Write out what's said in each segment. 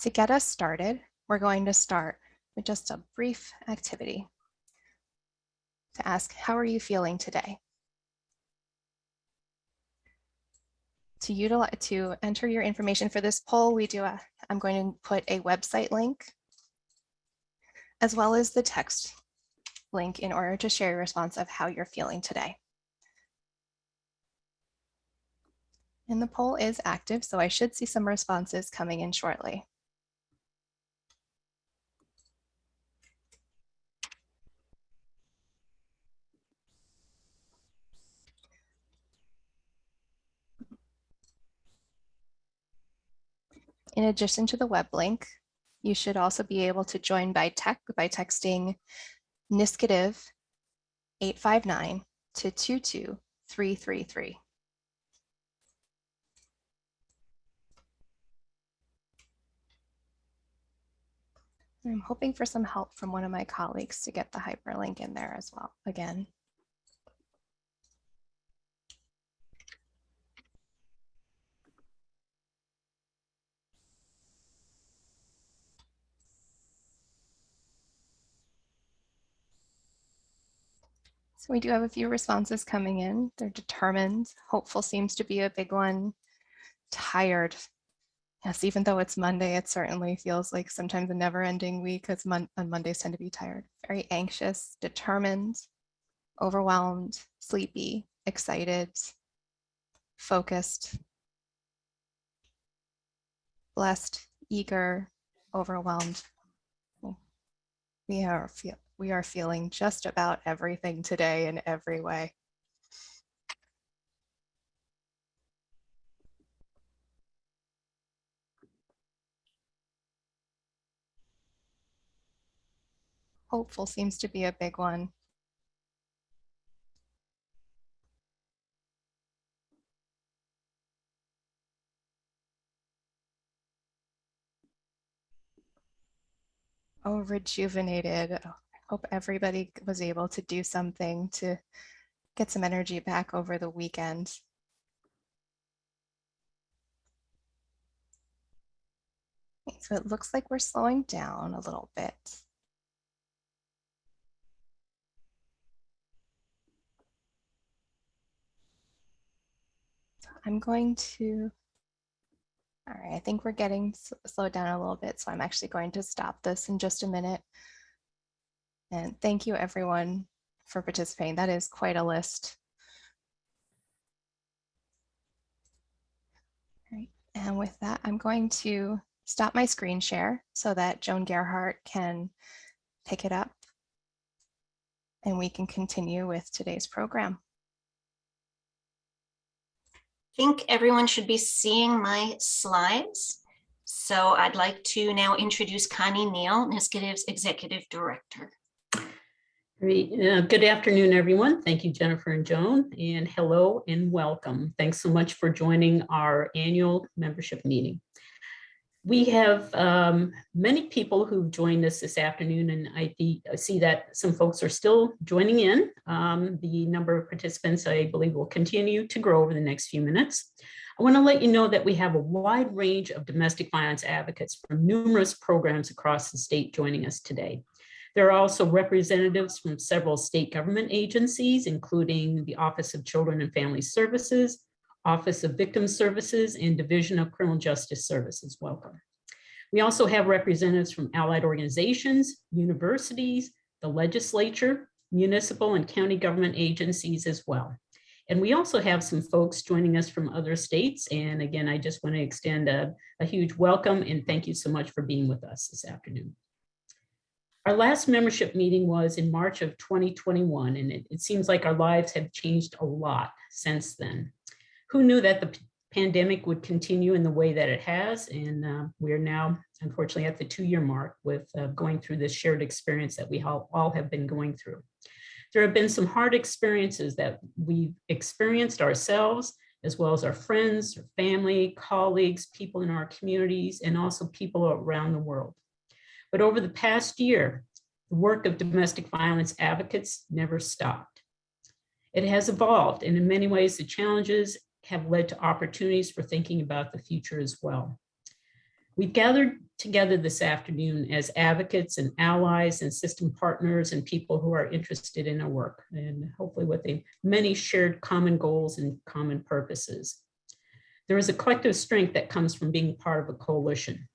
To get us started, we're going to start with just a brief activity to ask, how are you feeling today? To enter your information for this poll, I'm going to put a website link as well as the text link in order to share your response of how you're feeling today. And the poll is active, so I should see some responses coming in shortly. In addition to the web link, you should also be able to join by texting NYSCADV 859 to 22333. I'm hoping for some help from one of my colleagues to get the hyperlink in there as well again. So we do have a few responses coming in. They're determined. Hopeful seems to be a big one. Tired. Yes, even though it's Monday, it certainly feels like sometimes a never-ending week because on Mondays tend to be tired. Very anxious, determined, overwhelmed, sleepy, excited, focused, blessed, eager, overwhelmed. We are feeling just about everything today in every way. Hopeful seems to be a big one. Oh, rejuvenated. I hope everybody was able to do something to get some energy back over the weekend. Okay, so it looks like we're slowing down a little bit. So I'm going to, all right, I think we're getting slowed down a little bit, so I'm actually going to stop this in just a minute. And thank you everyone for participating. That is quite a list. All right, and with that, I'm going to stop my screen share so that Joan Gerhardt can pick it up and we can continue with today's program. I think everyone should be seeing my slides. So I'd like to now introduce Connie Neal, NYSCADV's Executive Director. Great. Good afternoon, everyone. Thank you, Jennifer and Joan, and hello and welcome. Thanks so much for joining our annual membership meeting. We have many people who've joined us this afternoon, and I see that some folks are still joining in. The number of participants, I believe, will continue to grow over the next few minutes. I want to let you know that we have a wide range of domestic violence advocates from numerous programs across the state joining us today. There are also representatives from several state government agencies, including the Office of Children and Family Services, Office of Victim Services, and Division of Criminal Justice Services. Welcome. We also have representatives from allied organizations, universities, the legislature, municipal and county government agencies as well. And we also have some folks joining us from other states. And again, I just want to extend a huge welcome and thank you so much for being with us this afternoon. Our last membership meeting was in March of 2021, and it seems like our lives have changed a lot since then. Who knew that the pandemic would continue in the way that it has? And we're now, unfortunately, at the 2-year mark with going through this shared experience that we all have been going through. There have been some hard experiences that we've experienced ourselves, as well as our friends, our family, colleagues, people in our communities, and also people around the world. But over the past year, the work of domestic violence advocates never stopped. It has evolved, and in many ways, the challenges have led to opportunities for thinking about the future as well. We've gathered together this afternoon as advocates and allies and system partners and people who are interested in our work, and hopefully with many shared common goals and common purposes. There is a collective strength that comes from being part of a coalition.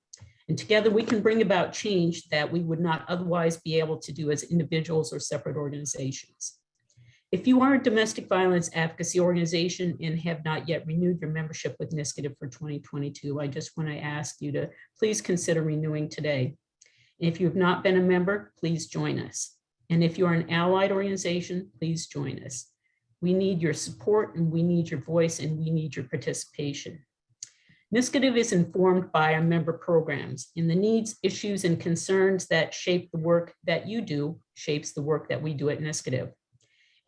And together we can bring about change that we would not otherwise be able to do as individuals or separate organizations. If you are a domestic violence advocacy organization and have not yet renewed your membership with NYSCADV for 2022, I just want to ask you to please consider renewing today. If you have not been a member, please join us. And if you are an allied organization, please join us. We need your support, and we need your voice, and we need your participation. NYSCADV is informed by our member programs, and the needs, issues, and concerns that shape the work that you do shapes the work that we do at NYSCADV.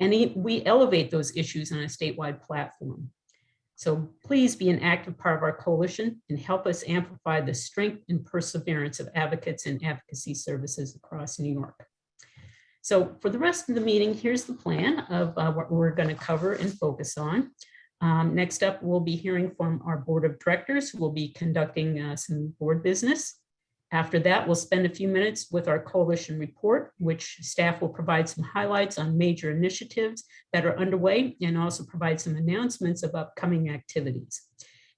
And we elevate those issues on a statewide platform. So please be an active part of our coalition and help us amplify the strength and perseverance of advocates and advocacy services across New York. So for the rest of the meeting, here's the plan of what we're going to cover and focus on. Next up, we'll be hearing from our board of directors who will be conducting some board business. After that, we'll spend a few minutes with our coalition report, which staff will provide some highlights on major initiatives that are underway and also provide some announcements of upcoming activities.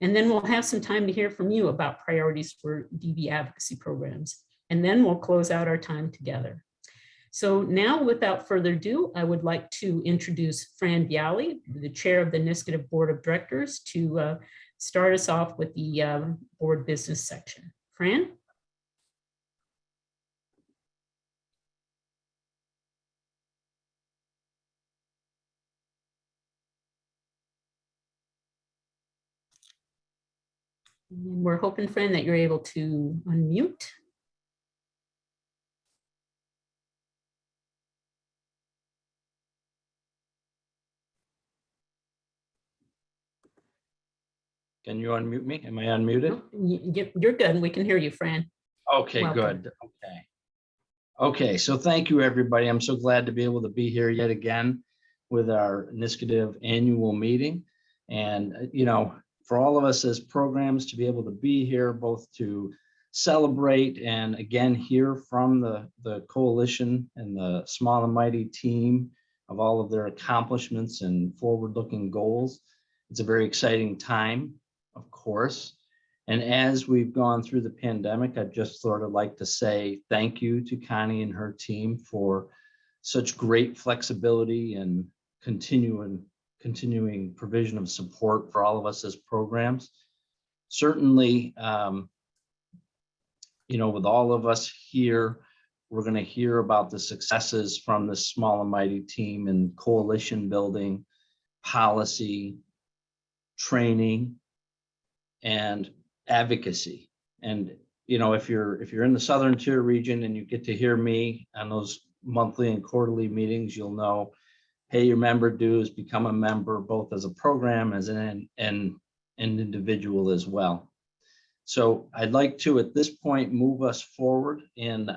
And then we'll have some time to hear from you about priorities for DV advocacy programs. And then we'll close out our time together. So now, without further ado, I would like to introduce Fran Bialy, the chair of the NYSCADV Board of Directors, to start us off with the board business section. Fran? And we're hoping, Fran, that you're able to unmute. Can you unmute me? Am I unmuted? You're good. We can hear you, Fran. Okay, Welcome. good. Okay, so thank you, everybody. I'm so glad to be able to be here yet again with our NYSCADV annual meeting. And, you know, for all of us as programs to be able to be here, both to celebrate and again, hear from the coalition and the small and mighty team of all of their accomplishments and forward-looking goals. It's a very exciting time, of course. And as we've gone through the pandemic, I'd just sort of like to say thank you to Connie and her team for such great flexibility and continuing provision of support for all of us as programs. Certainly, you know, with all of us here, we're going to hear about the successes from the small and mighty team in coalition building, policy, training, and advocacy. And you know, if you're in the Southern Tier region and you get to hear me on those monthly and quarterly meetings, you'll know, pay your member dues, become a member, both as a program as an individual as well. So I'd like to, at this point, move us forward in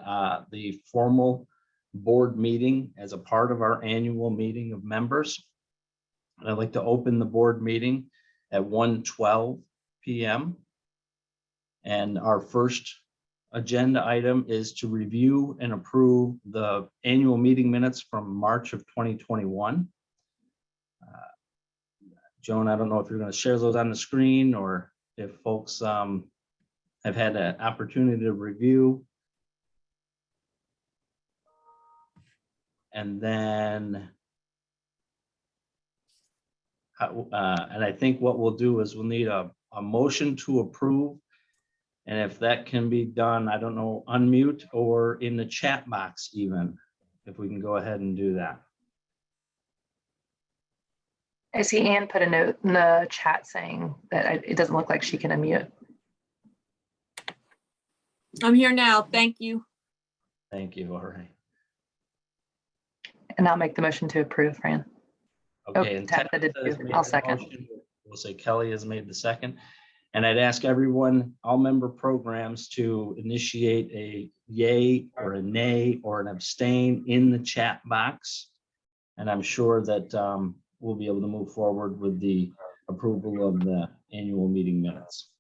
the formal board meeting as a part of our annual meeting of members. And I'd like to open the board meeting at 1:12 p.m. And our first agenda item is to review and approve the annual meeting minutes from March of 2021. Joan, I don't know if you're going to share those on the screen or if folks have had an opportunity to review. And then, and I think what we'll do is we'll need a motion to approve. And if that can be done, I don't know, unmute or in the chat box even, if we can go ahead and do that. I see Ann put a note in the chat saying that it doesn't look like she can unmute. I'm here now. Thank you. Thank you, all right. And I'll make the motion to approve, Fran. Okay, and Tabitha did Tabitha has too. made I'll the second. motion. We'll say Kelly has made the second. And I'd ask everyone, all member programs, to initiate a yay or a nay or an abstain in the chat box. And I'm sure that we'll be able to move forward with the approval of the annual meeting minutes.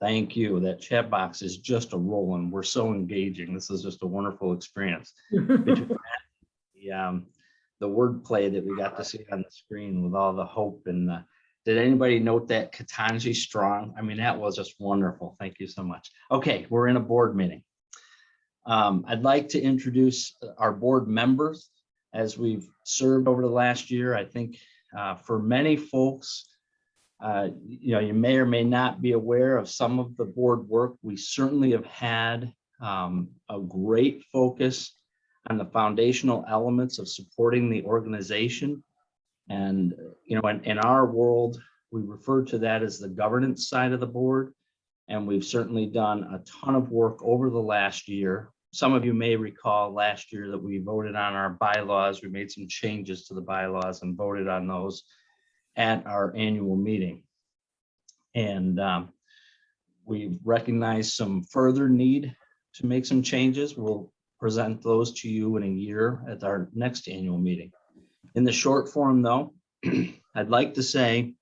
Thank you. That chat box is just a rolling. We're so engaging. This is just a wonderful experience. Between that, the wordplay that we got to see on the screen with all the hope and did anybody note that Katanji Strong? I mean, that was just wonderful. Thank you so much. Okay, we're in a board meeting. I'd like to introduce our board members as we've served over the last year. I think for many folks, you may or may not be aware of some of the board work. We certainly have had a great focus on the foundational elements of supporting the organization. And, in our world, we refer to that as the governance side of the board. And we've certainly done a ton of work over the last year. Some of you may recall last year that we voted on our bylaws. We made some changes to the bylaws and voted on those at our annual meeting. And we recognize some further need to make some changes. We'll present those to you in a year at our next annual meeting. In the short form, though, I'd like to say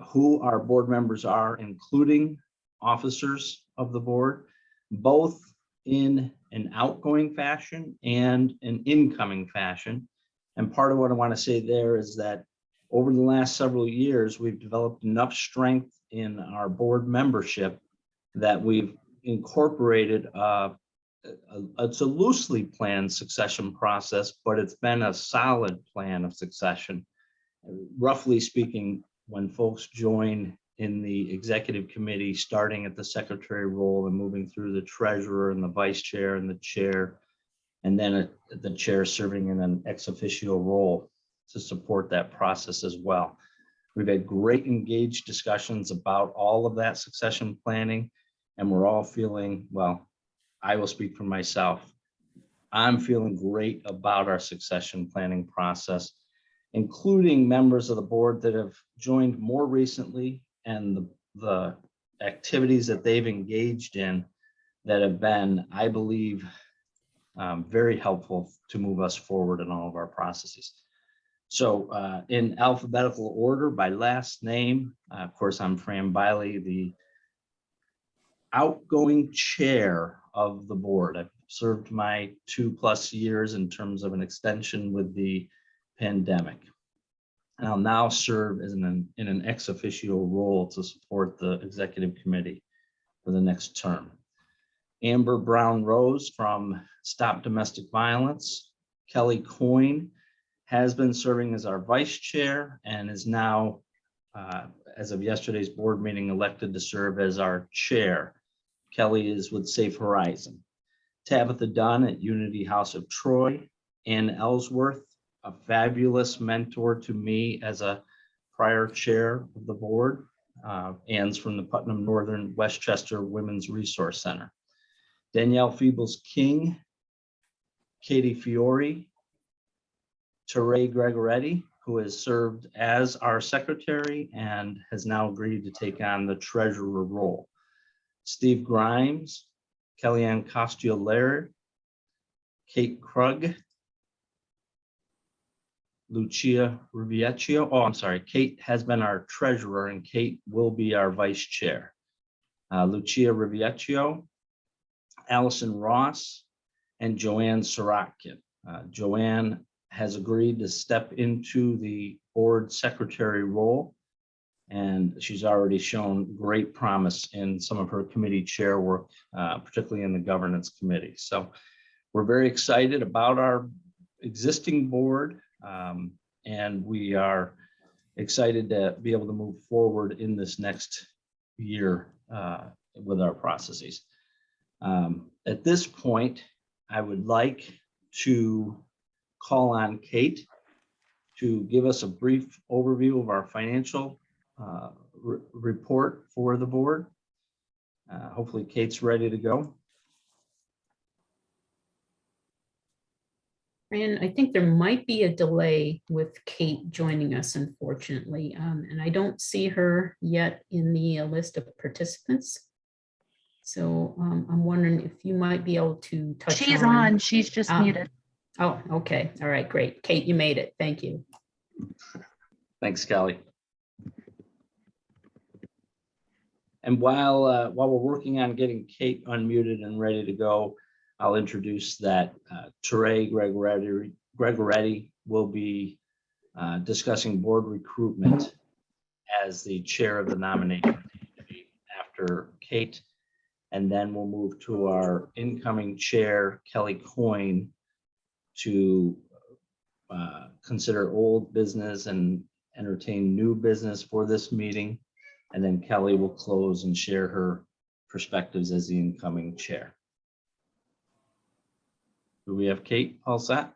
who our board members are, including officers of the board, both in an outgoing fashion and an incoming fashion. And part of what I want to say there is that over the last several years, we've developed enough strength in our board membership that we've incorporated it's a loosely planned succession process, but it's been a solid plan of succession. Roughly speaking, when folks join in the executive committee, starting at the secretary role and moving through the treasurer and the vice chair and the chair, and then the chair serving in an ex officio role to support that process as well. We've had great engaged discussions about all of that succession planning, and we're all feeling, well, I will speak for myself. I'm feeling great about our succession planning process, including members of the board that have joined more recently and the activities that they've engaged in that have been, I believe, very helpful to move us forward in all of our processes. So in alphabetical order by last name, of course, I'm Fran Biley, the outgoing chair of the board. I've served my 2+ years in terms of an extension with the pandemic. And I'll now serve as in an ex officio role to support the executive committee for the next term. Amber Brown Rose from Stop Domestic Violence. Kelly Coyne has been serving as our vice chair and is now, as of yesterday's board meeting, elected to serve as our chair. Kelly is with Safe Horizon. Tabitha Dunn at Unity House of Troy. Ann Ellsworth, a fabulous mentor to me as a prior chair of the board. Ann's from the Putnam Northern Westchester Women's Resource Center. Danielle Feebles-King, Katie Fiore, Teray Gregoretti, who has served as our secretary and has now agreed to take on the treasurer role. Steve Grimes, Kellyanne Costio-Laird, Kate Krug, Lucia Riviecchio. Oh, I'm sorry. Kate has been our treasurer and Kate will be our vice chair. Lucia Riviecchio, Allison Ross, and Joanne Sorokin. Joanne has agreed to step into the board secretary role, and she's already shown great promise in some of her committee chair work, particularly in the governance committee. So we're very excited about our existing board, and we are excited to be able to move forward in this next year with our processes. At this point, I would like to call on Kate to give us a brief overview of our financial report for the board. Hopefully Kate's ready to go. And I think there might be a delay with Kate joining us, unfortunately, and I don't see her yet in the list of participants. So I'm wondering if you might be able to touch on. She's on, she's just muted. Oh, okay. All right, great. Kate, you made it. Thank you. Thanks, Kelly. And while we're working on getting Kate unmuted and ready to go, I'll introduce that Teray Gregoretti will be discussing board recruitment as the chair of the nomination committee after Kate. And then we'll move to our incoming chair, Kelly Coyne, to consider old business and entertain new business for this meeting. And then Kelly will close and share her perspectives as the incoming chair. Do we have Kate all set?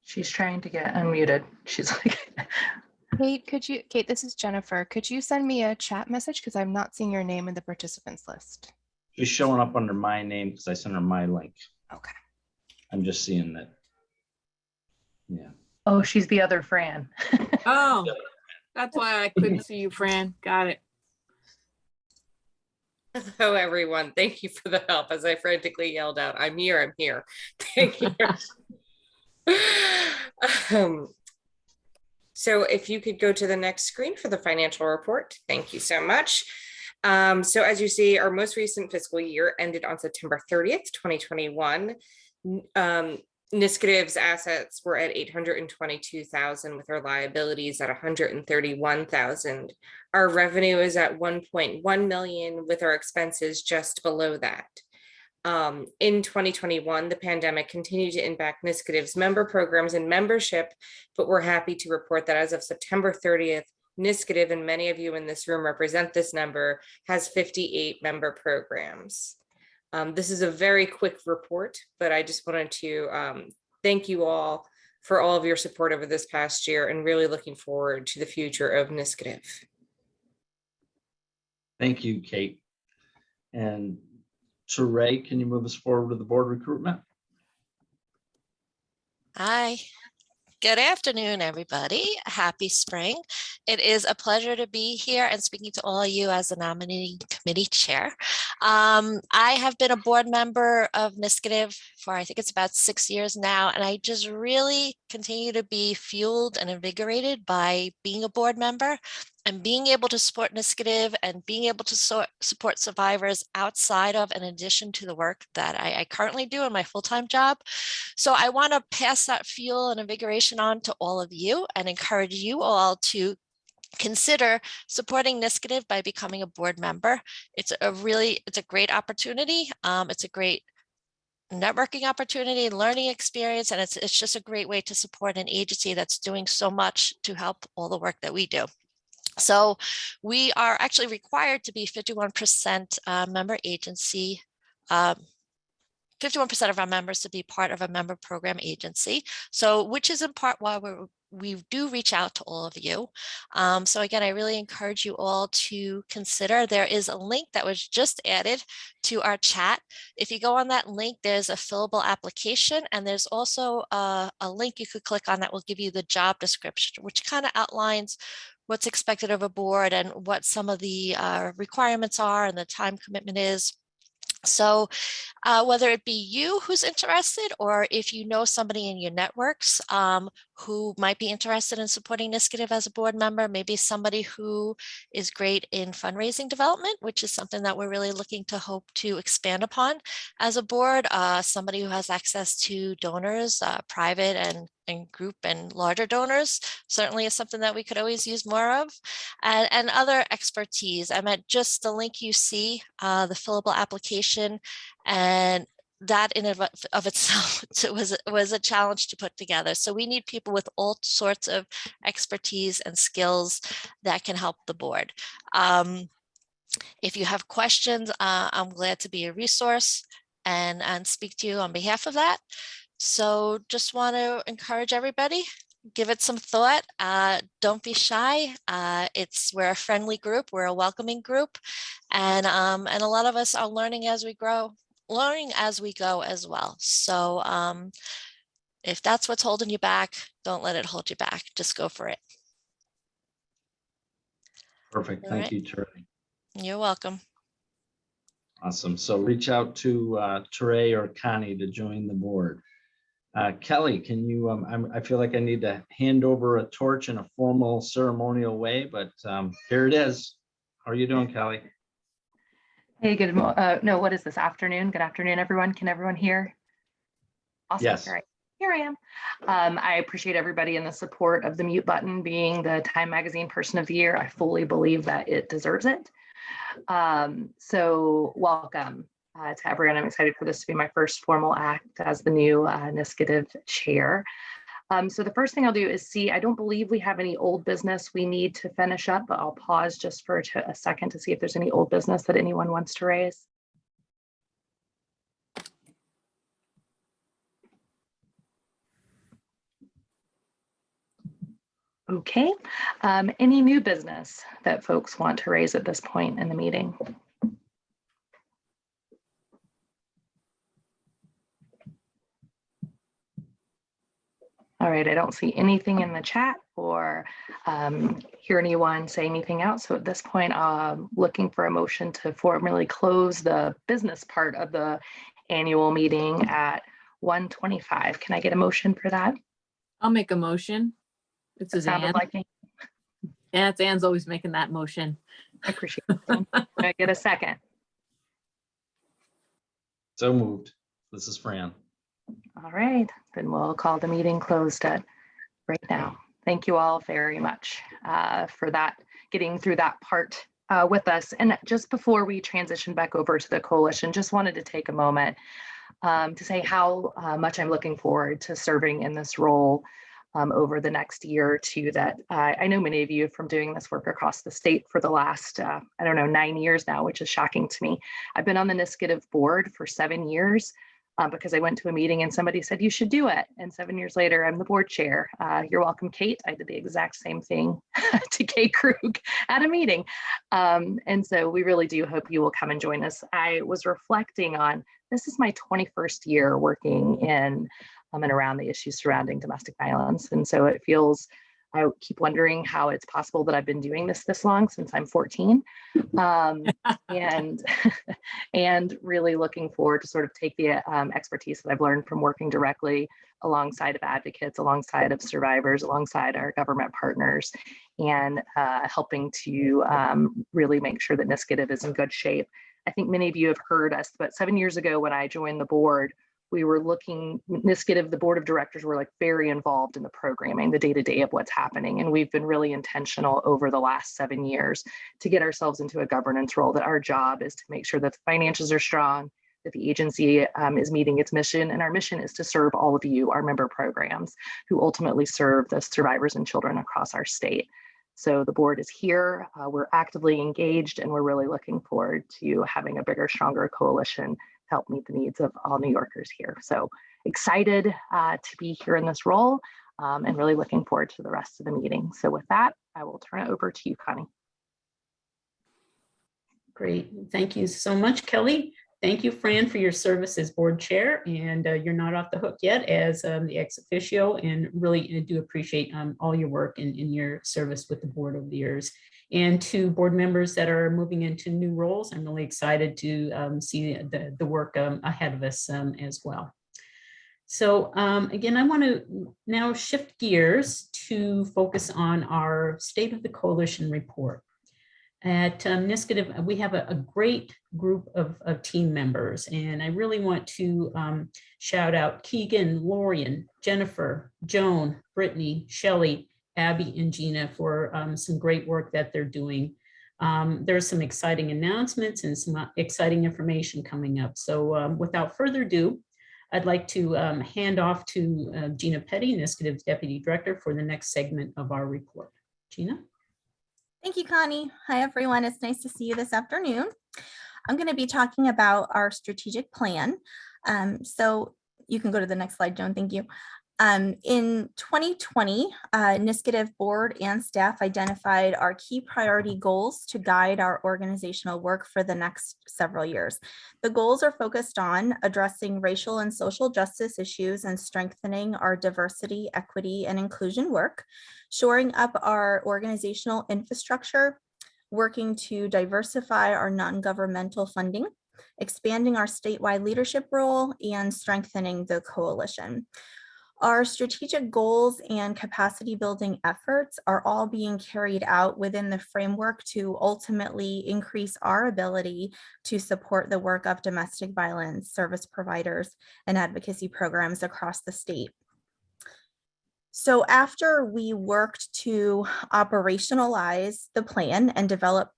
She's trying to get unmuted. She's like, Kate, this is Jennifer. Could you send me a chat message? Because I'm not seeing your name in the participants list. She's showing up under my name because I sent her my link. Okay. I'm just seeing that. Yeah. oh, she's the other Fran. Oh, that's why I couldn't see you, Fran. Got it. Hello, everyone. Thank you for the help as I frantically yelled out, I'm here, I'm here. Thank you. So if you could go to the next screen for the financial report. Thank you so much. So as you see, our most recent fiscal year ended on September 30th, 2021. NYSCADV's assets were at 822,000 with our liabilities at 131,000. Our revenue is at 1.1 million with our expenses just below that. In 2021, the pandemic continued to impact NYSCADV's member programs and membership, but we're happy to report that as of September 30th, NYSCADV, and many of you in this room represent this number, has 58 member programs. This is a very quick report, but I just wanted to thank you all for all of your support over this past year and really looking forward to the future of NYSCADV. Thank you, Kate. And Teray, can you move us forward to the board recruitment? Hi. Good afternoon, everybody. Happy spring. It is a pleasure to be here and speaking to all of you as the nominating committee chair. I have been a board member of NYSCADV for I think it's about 6 years now, and I just really continue to be fueled and invigorated by being a board member and being able to support NYSCADV and being able to support survivors outside of, in addition to the work that I currently do in my full-time job. So I want to pass that fuel and invigoration on to all of you and encourage you all to consider supporting NYSCADV by becoming a board member. It's a great opportunity. It's a great networking opportunity, learning experience, and it's just a great way to support an agency that's doing so much to help all the work that we do. So we are actually required to be 51% member agency, 51% of our members to be part of a member program agency. So which is in part why we do reach out to all of you. So again, I really encourage you all to consider. There is a link that was just added to our chat. If you go on that link, there's a fillable application, and there's also a link you could click on that will give you the job description, which kind of outlines what's expected of a board and what some of the requirements are and the time commitment is. So whether it be you who's interested, or if you know somebody in your networks who might be interested in supporting NYSCADV as a board member, maybe somebody who is great in fundraising development, which is something that we're really looking to hope to expand upon as a board, somebody who has access to donors, private and group and larger donors, certainly is something that we could always use more of, and other expertise. I meant just the link you see, the fillable application, and that in of itself was a challenge to put together. So we need people with all sorts of expertise and skills that can help the board. If you have questions, I'm glad to be a resource and speak to you on behalf of that. So just want to encourage everybody, give it some thought. Don't be shy. We're a friendly group. We're a welcoming group. And a lot of us are learning as we grow, learning as we go as well. So if that's what's holding you back, don't let it hold you back. Just go for it. Perfect. All Thank right. you, Teray. You're welcome. Awesome. So reach out to Teray or Connie to join the board. Kelly, can you, I feel like I need to hand over a torch in a formal ceremonial way, but here it is. How are you doing, Kelly? Hey, no, what is this afternoon? Good afternoon, everyone. Can everyone hear? Awesome. Yes. All right. Here I am. I appreciate everybody in the support of the mute button being the Time Magazine Person of the Year. I fully believe that it deserves it. So welcome to everyone. I'm excited for this to be my first formal act as the new NYSCADV chair. So the first thing I'll do is see, I don't believe we have any old business we need to finish up, but I'll pause just for a second to see if there's any old business that anyone wants to raise. Okay, any new business that folks want to raise at this point in the meeting? All right, I don't see anything in the chat or hear anyone say anything else. So at this point, I'm looking for a motion to formally close the business part of the annual meeting at 1:25. Can I get a motion for that? I'll make a motion. This That is sounded Ann. like me. Yeah, it's Ann's always making that motion. I appreciate it. Can I get a second? So moved. This is Fran. All right, then we'll call the meeting closed at right now. Thank you all very much for that, getting through that part with us. And just before we transition back over to the coalition, just wanted to take a moment to say how much I'm looking forward to serving in this role over the next year or two. That I know many of you from doing this work across the state for the last, 9 years now, which is shocking to me. I've been on the NYSCADV board for 7 years. Because I went to a meeting and somebody said, you should do it. And 7 years later, I'm the board chair. You're welcome, Kate. I did the exact same thing to Kate Krug at a meeting. And so we really do hope you will come and join us. I was reflecting on, this is my 21st year working in and around the issues surrounding domestic violence. And so it feels, I keep wondering how it's possible that I've been doing this long, since I'm 14. And really looking forward to sort of take the expertise that I've learned from working directly alongside of advocates, alongside of survivors, alongside our government partners, and helping to really make sure that NYSCADV is in good shape. I think many of you have heard us, but 7 years ago when I joined the board, we were looking, NYSCADV, the board of directors were like very involved in the programming, the day-to-day of what's happening. And we've been really intentional over the last 7 years to get ourselves into a governance role, that our job is to make sure that the financials are strong, that the agency is meeting its mission. And our mission is to serve all of you, our member programs, who ultimately serve the survivors and children across our state. So the board is here, we're actively engaged, and we're really looking forward to having a bigger, stronger coalition help meet the needs of all New Yorkers here. So excited to be here in this role and really looking forward to the rest of the meeting. So with that, I will turn it over to you, Connie. Great. Thank you so much, Kelly. Thank you, Fran, for your service as board chair. And you're not off the hook yet as the ex officio, and really do appreciate all your work and your service with the board over the years. And to board members that are moving into new roles, I'm really excited to see the work ahead of us as well. So again, I want to now shift gears to focus on our State of the Coalition report. At NYSCADV, we have a great group of team members, and I really want to shout out Keegan, Lorian, Jennifer, Joan, Brittany, Shelley, Abby, and Gina for some great work that they're doing. There's some exciting announcements and some exciting information coming up. So without further ado, I'd like to hand off to Gina Petty, NYSCADV's Deputy Director, for the next segment of our report. Gina? Thank you, Connie. Hi, everyone. It's nice to see you this afternoon. I'm going to be talking about our strategic plan. So you can go to the next slide, Joan. Thank you. In 2020, NYSCADV board and staff identified our key priority goals to guide our organizational work for the next several years. The goals are focused on addressing racial and social justice issues and strengthening our diversity, equity, and inclusion work, shoring up our organizational infrastructure, working to diversify our non-governmental funding, expanding our statewide leadership role, and strengthening the coalition. Our strategic goals and capacity building efforts are all being carried out within the framework to ultimately increase our ability to support the work of domestic violence service providers and advocacy programs across the state. So after we worked to operationalize the plan and develop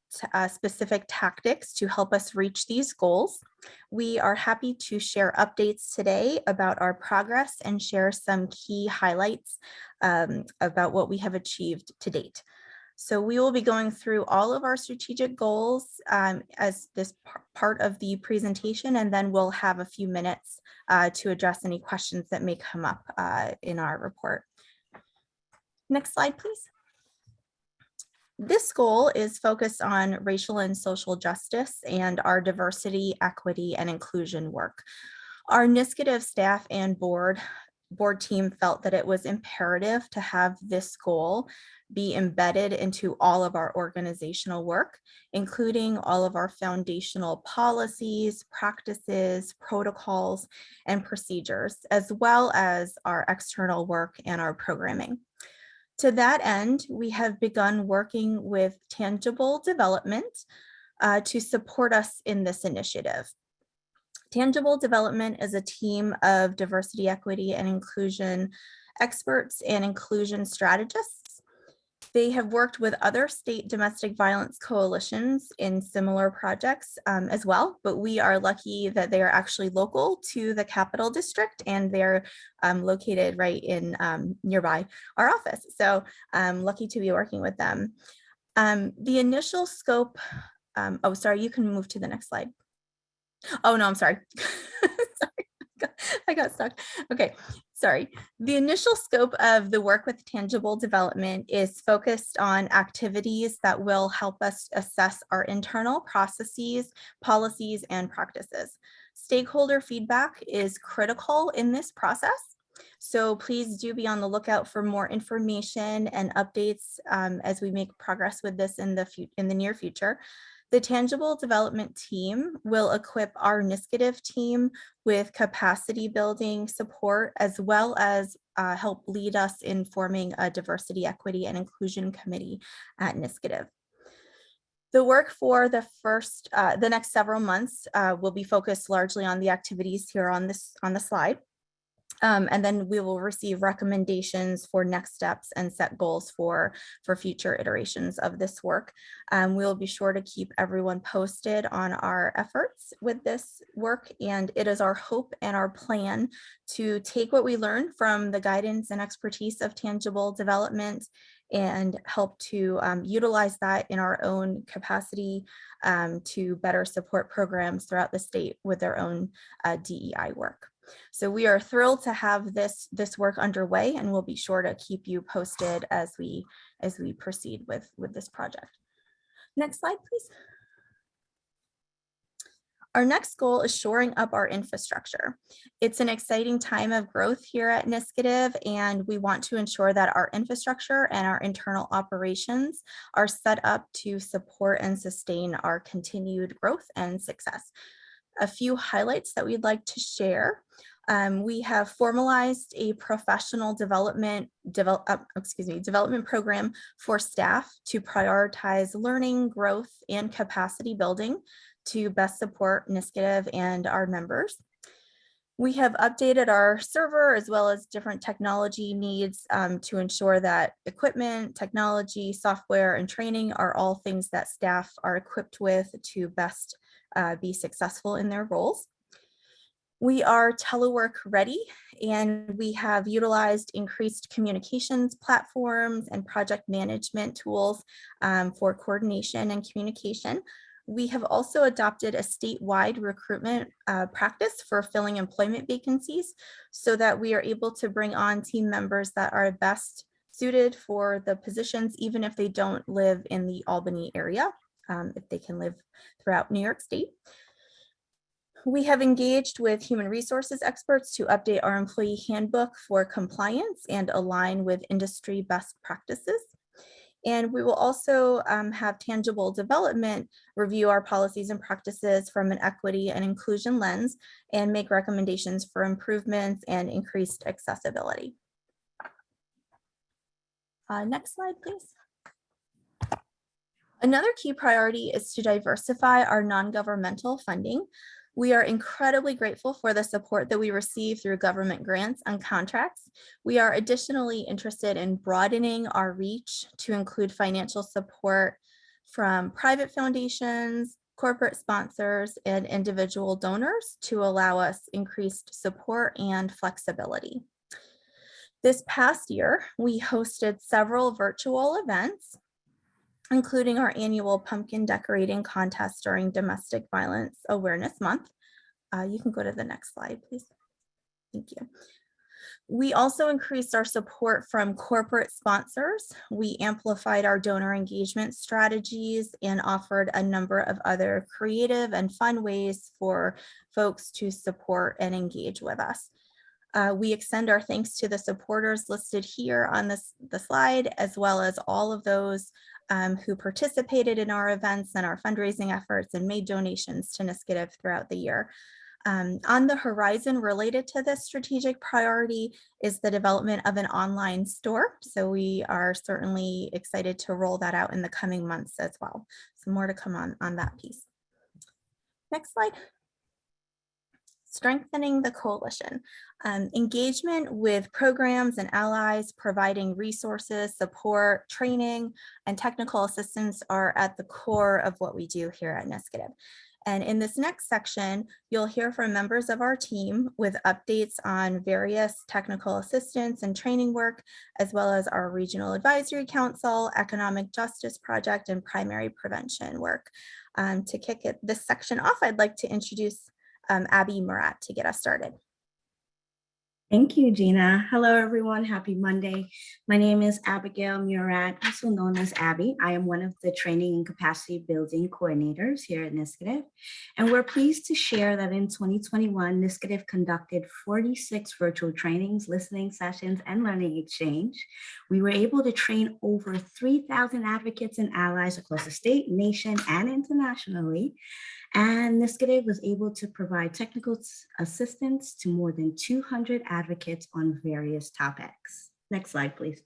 specific tactics to help us reach these goals, we are happy to share updates today about our progress and share some key highlights about what we have achieved to date. So we will be going through all of our strategic goals as this part of the presentation, and then we'll have a few minutes to address any questions that may come up in our report. Next slide, please. This goal is focused on racial and social justice and our diversity, equity, and inclusion work. Our NYSCADV staff and board team felt that it was imperative to have this goal be embedded into all of our organizational work, including all of our foundational policies, practices, protocols, and procedures, as well as our external work and our programming. To that end, we have begun working with Tangible Development to support us in this initiative. Tangible Development is a team of diversity, equity, and inclusion experts and inclusion strategists. They have worked with other state domestic violence coalitions in similar projects as well, but we are lucky that they are actually local to the Capital District, and they're located right in nearby our office. So I'm lucky to be working with them. The initial scope, oh, sorry, you can move to the next slide. Oh, no, I'm sorry. Sorry, I got stuck. Okay, sorry. The initial scope of the work with Tangible Development is focused on activities that will help us assess our internal processes, policies, and practices. Stakeholder feedback is critical in this process, so please do be on the lookout for more information and updates as we make progress with this in the near future. The Tangible Development team will equip our NYSCADV team with capacity building support, as well as help lead us in forming a diversity, equity, and inclusion committee at NYSCADV. The work for the next several months will be focused largely on the activities here on the slide. And then we will receive recommendations for next steps and set goals for future iterations of this work. We'll be sure to keep everyone posted on our efforts with this work, and it is our hope and our plan to take what we learned from the guidance and expertise of Tangible Development and help to utilize that in our own capacity to better support programs throughout the state with their own DEI work. So we are thrilled to have this work underway, and we'll be sure to keep you posted as we proceed with this project. Next slide, please. Our next goal is shoring up our infrastructure. It's an exciting time of growth here at NYSCADV, and we want to ensure that our infrastructure and our internal operations are set up to support and sustain our continued growth and success. A few highlights that we'd like to share. We have formalized a professional development program for staff to prioritize learning, growth, and capacity building to best support NYSCADV and our members. We have updated our server as well as different technology needs to ensure that equipment, technology, software, and training are all things that staff are equipped with to best be successful in their roles. We are telework ready, and we have utilized increased communications platforms and project management tools for coordination and communication. We have also adopted a statewide recruitment practice for filling employment vacancies so that we are able to bring on team members that are best suited for the positions, even if they don't live in the Albany area, if they can live throughout New York State. We have engaged with human resources experts to update our employee handbook for compliance and align with industry best practices. And we will also have tangible development review our policies and practices from an equity and inclusion lens and make recommendations for improvements and increased accessibility. Next slide, please. Another key priority is to diversify our non-governmental funding. We are incredibly grateful for the support that we receive through government grants and contracts. We are additionally interested in broadening our reach to include financial support from private foundations, corporate sponsors, and individual donors to allow us increased support and flexibility. This past year, we hosted several virtual events, including our annual pumpkin decorating contest during Domestic Violence Awareness Month. You can go to the next slide, please. Thank you. We also increased our support from corporate sponsors. We amplified our donor engagement strategies and offered a number of other creative and fun ways for folks to support and engage with us. We extend our thanks to the supporters listed here on the slide, as well as all of those who participated in our events and our fundraising efforts and made donations to NYSCADV throughout the year. On the horizon related to this strategic priority is the development of an online store. So we are certainly excited to roll that out in the coming months as well. So more to come on that piece. Next slide. Strengthening the coalition. Engagement with programs and allies, providing resources, support, training, and technical assistance are at the core of what we do here at NYSCADV. And in this next section, you'll hear from members of our team with updates on various technical assistance and training work, as well as our Regional Advisory Council, Economic Justice Project, and primary prevention work. To kick this section off, I'd like to introduce Abby Murat to get us started. Thank you, Gina. Hello, everyone. Happy Monday. My name is Abigail Murat, also known as Abby. I am one of the training and capacity building coordinators here at NYSCADV. And we're pleased to share that in 2021, NYSCADV conducted 46 virtual trainings, listening sessions, and learning exchange. We were able to train over 3,000 advocates and allies across the state, nation, and internationally. And NYSCADV was able to provide technical assistance to more than 200 advocates on various topics. Next slide, please.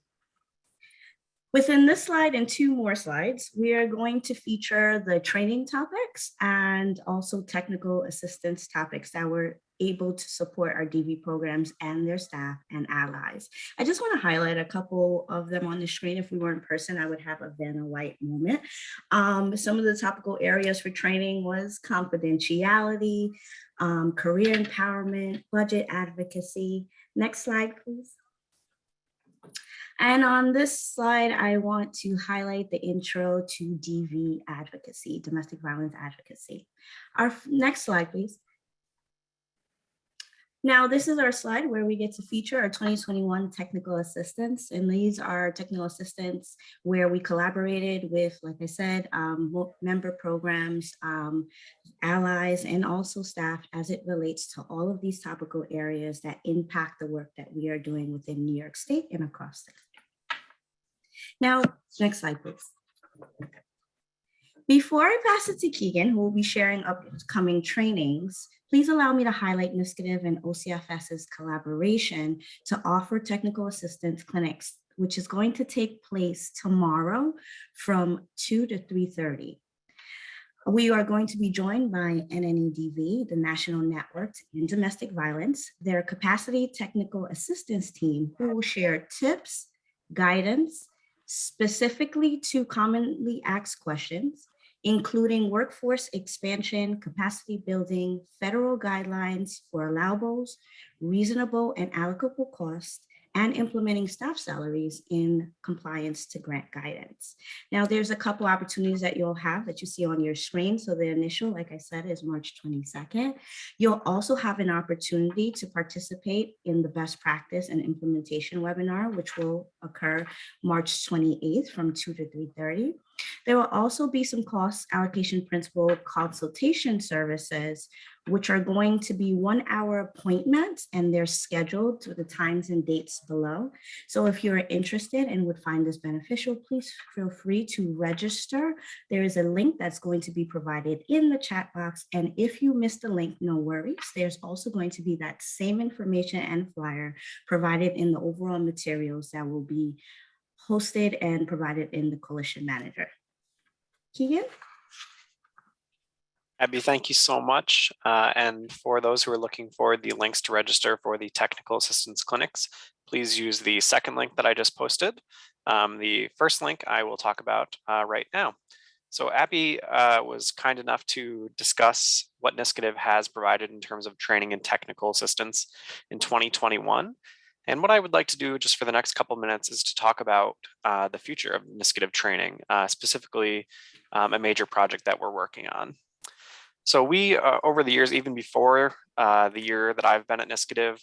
Within this slide and two more slides, we are going to feature the training topics and also technical assistance topics that were able to support our DV programs and their staff and allies. I just want to highlight a couple of them on the screen. If we were in person, I would have a Vanna White moment. Some of the topical areas for training was confidentiality, career empowerment, budget advocacy. Next slide, please. And on this slide, I want to highlight the intro to DV advocacy, domestic violence advocacy. Our next slide, please. Now, this is our slide where we get to feature our 2021 technical assistants. And these are technical assistants where we collaborated with, like I said, member programs, allies, and also staff as it relates to all of these topical areas that impact the work that we are doing within New York State and across the country. Now, next slide, please. Before I pass it to Keegan, who will be sharing upcoming trainings, please allow me to highlight NYSCADV and OCFS's collaboration to offer technical assistance clinics, which is going to take place tomorrow from 2 to 3:30. We are going to be joined by NNEDV, the National Network in Domestic Violence, their capacity technical assistance team, who will share tips, guidance, specifically to commonly asked questions, including workforce expansion, capacity building, federal guidelines for allowables, reasonable and allocable costs, and implementing staff salaries in compliance to grant guidance. Now, there's a couple opportunities that you'll have that you see on your screen. So the initial, like I said, is March 22nd. You'll also have an opportunity to participate in the best practice and implementation webinar, which will occur March 28th from 2 to 3:30. There will also be some cost allocation principle consultation services, which are going to be 1-hour appointments, and they're scheduled to the times and dates below. So if you're interested and would find this beneficial, please feel free to register. There is a link that's going to be provided in the chat box. And if you missed the link, no worries. There's also going to be that same information and flyer provided in the overall materials that will be hosted and provided in the Coalition Manager. Keegan? Abby, thank you so much. And for those who are looking for the links to register for the technical assistance clinics, please use the second link that I just posted. The first link I will talk about right now. So Abby was kind enough to discuss what NYSCADV has provided in terms of training and technical assistance in 2021. And what I would like to do just for the next couple minutes is to talk about the future of NYSCADV training, specifically a major project that we're working on. So we, over the years, even before the year that I've been at NYSCADV,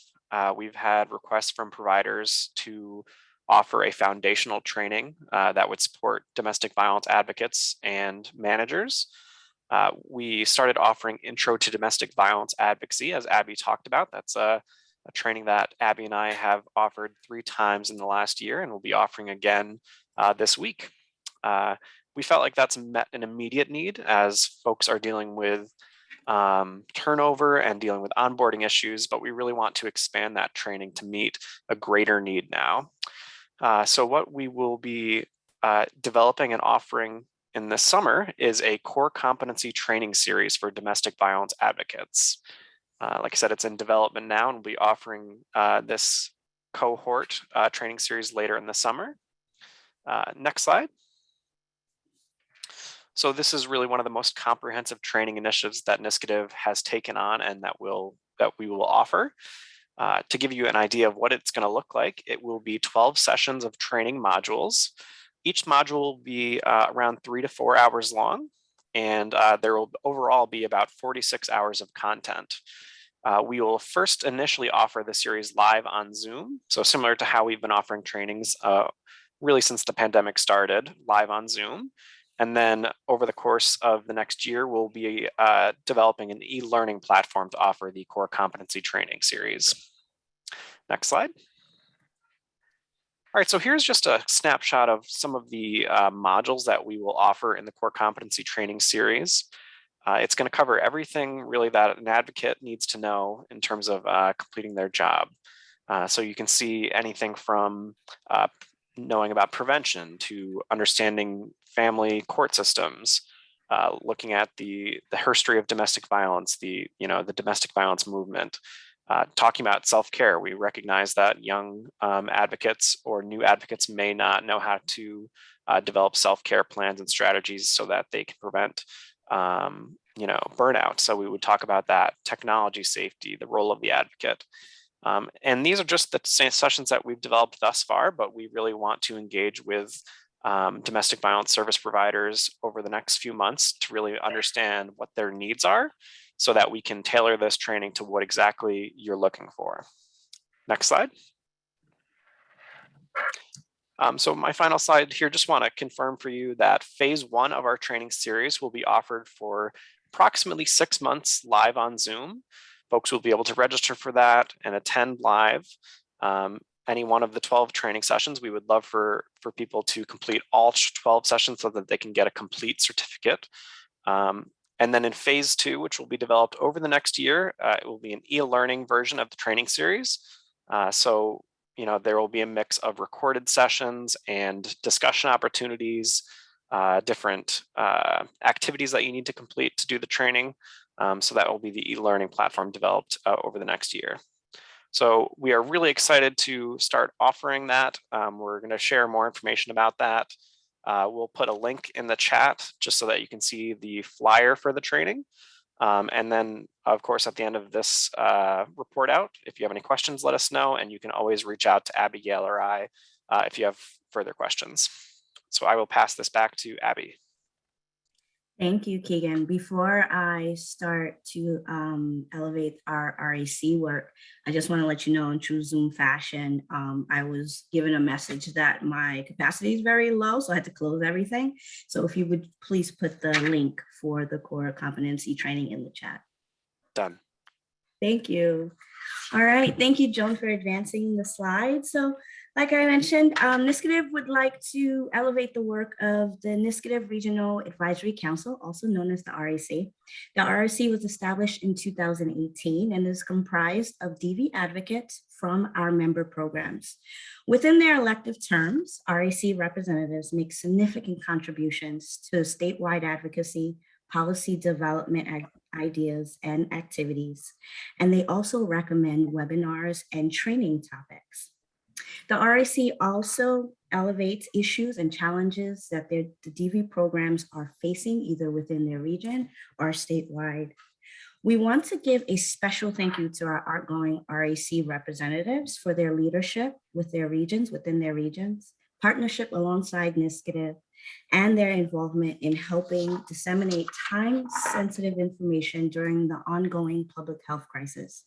we've had requests from providers to offer a foundational training that would support domestic violence advocates and managers. We started offering Intro to Domestic Violence Advocacy, as Abby talked about. That's a training that Abby and I have offered 3 times in the last year, and we'll be offering again this week. We felt like that's met an immediate need as folks are dealing with turnover and dealing with onboarding issues, but we really want to expand that training to meet a greater need now. So what we will be developing and offering in the summer is a core competency training series for domestic violence advocates. Like I said, it's in development now, and we'll be offering this cohort training series later in the summer. Next slide. So this is really one of the most comprehensive training initiatives that NYSCADV has taken on and that we will offer. To give you an idea of what it's going to look like, it will be 12 sessions of training modules. Each module will be around 3 to 4 hours long, and there will overall be about 46 hours of content. We will first initially offer the series live on Zoom. So similar to how we've been offering trainings really since the pandemic started, live on Zoom. And then over the course of the next year, we'll be developing an e-learning platform to offer the core competency training series. Next slide. All right, so here's just a snapshot of some of the modules that we will offer in the core competency training series. It's going to cover everything really that an advocate needs to know in terms of completing their job. So you can see anything from knowing about prevention to understanding family court systems, looking at the history of domestic violence, the domestic violence movement, talking about self-care. We recognize that young advocates or new advocates may not know how to develop self-care plans and strategies so that they can prevent burnout. So we would talk about that, technology safety, the role of the advocate. And these are just the sessions that we've developed thus far, but we really want to engage with domestic violence service providers over the next few months to really understand what their needs are so that we can tailor this training to what exactly you're looking for. Next slide. So my final slide here, just want to confirm for you that phase 1 of our training series will be offered for approximately 6 months live on Zoom. Folks will be able to register for that and attend live. Any one of the 12 training sessions. We would love for people to complete all 12 sessions so that they can get a complete certificate. And then in phase 2, which will be developed over the next year, it will be an e-learning version of the training series. So there will be a mix of recorded sessions and discussion opportunities, different activities that you need to complete to do the training. So that will be the e-learning platform developed over the next year. So we are really excited to start offering that. We're going to share more information about that. We'll put a link in the chat just so that you can see the flyer for the training. And then, of course, at the end of this report out, if you have any questions, let us know. And you can always reach out to Abigail or I if you have further questions. So I will pass this back to Abby. Thank you, Keegan. Before I start to elevate our RAC work, I just want to let you know in true Zoom fashion, I was given a message that my capacity is very low, so I had to close everything. So if you would please put the link for the core competency training in the chat. Done. Thank you. All right, thank you, Joan, for advancing the slides. So like I mentioned, NYSCADV would like to elevate the work of the NYSCADV Regional Advisory Council, also known as the RAC. The RAC was established in 2018 and is comprised of DV advocates from our member programs. Within their elective terms, RAC representatives make significant contributions to statewide advocacy, policy development ideas and activities, and they also recommend webinars and training topics. The RAC also elevates issues and challenges that the DV programs are facing either within their region or statewide. We want to give a special thank you to our outgoing RAC representatives for their leadership with their regions, within their regions, partnership alongside NYSCADV, and their involvement in helping disseminate time-sensitive information during the ongoing public health crisis.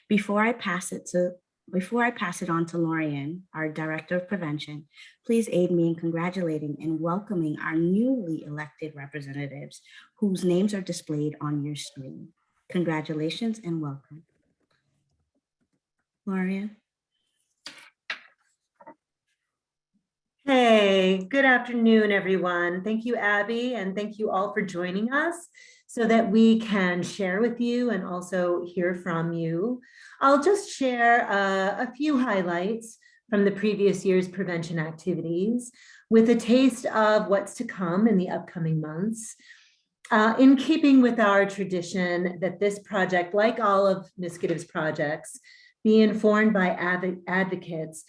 Before I pass it on to Lorian, our Director of Prevention, please aid me in congratulating and welcoming our newly elected representatives whose names are displayed on your screen. Congratulations and welcome. Lorian. Hey, good afternoon, everyone. Thank you, Abby, and thank you all for joining us so that we can share with you and also hear from you. I'll just share a few highlights from the previous year's prevention activities with a taste of what's to come in the upcoming months. In keeping with our tradition that this project, like all of NYSCADV's projects, be informed by advocates,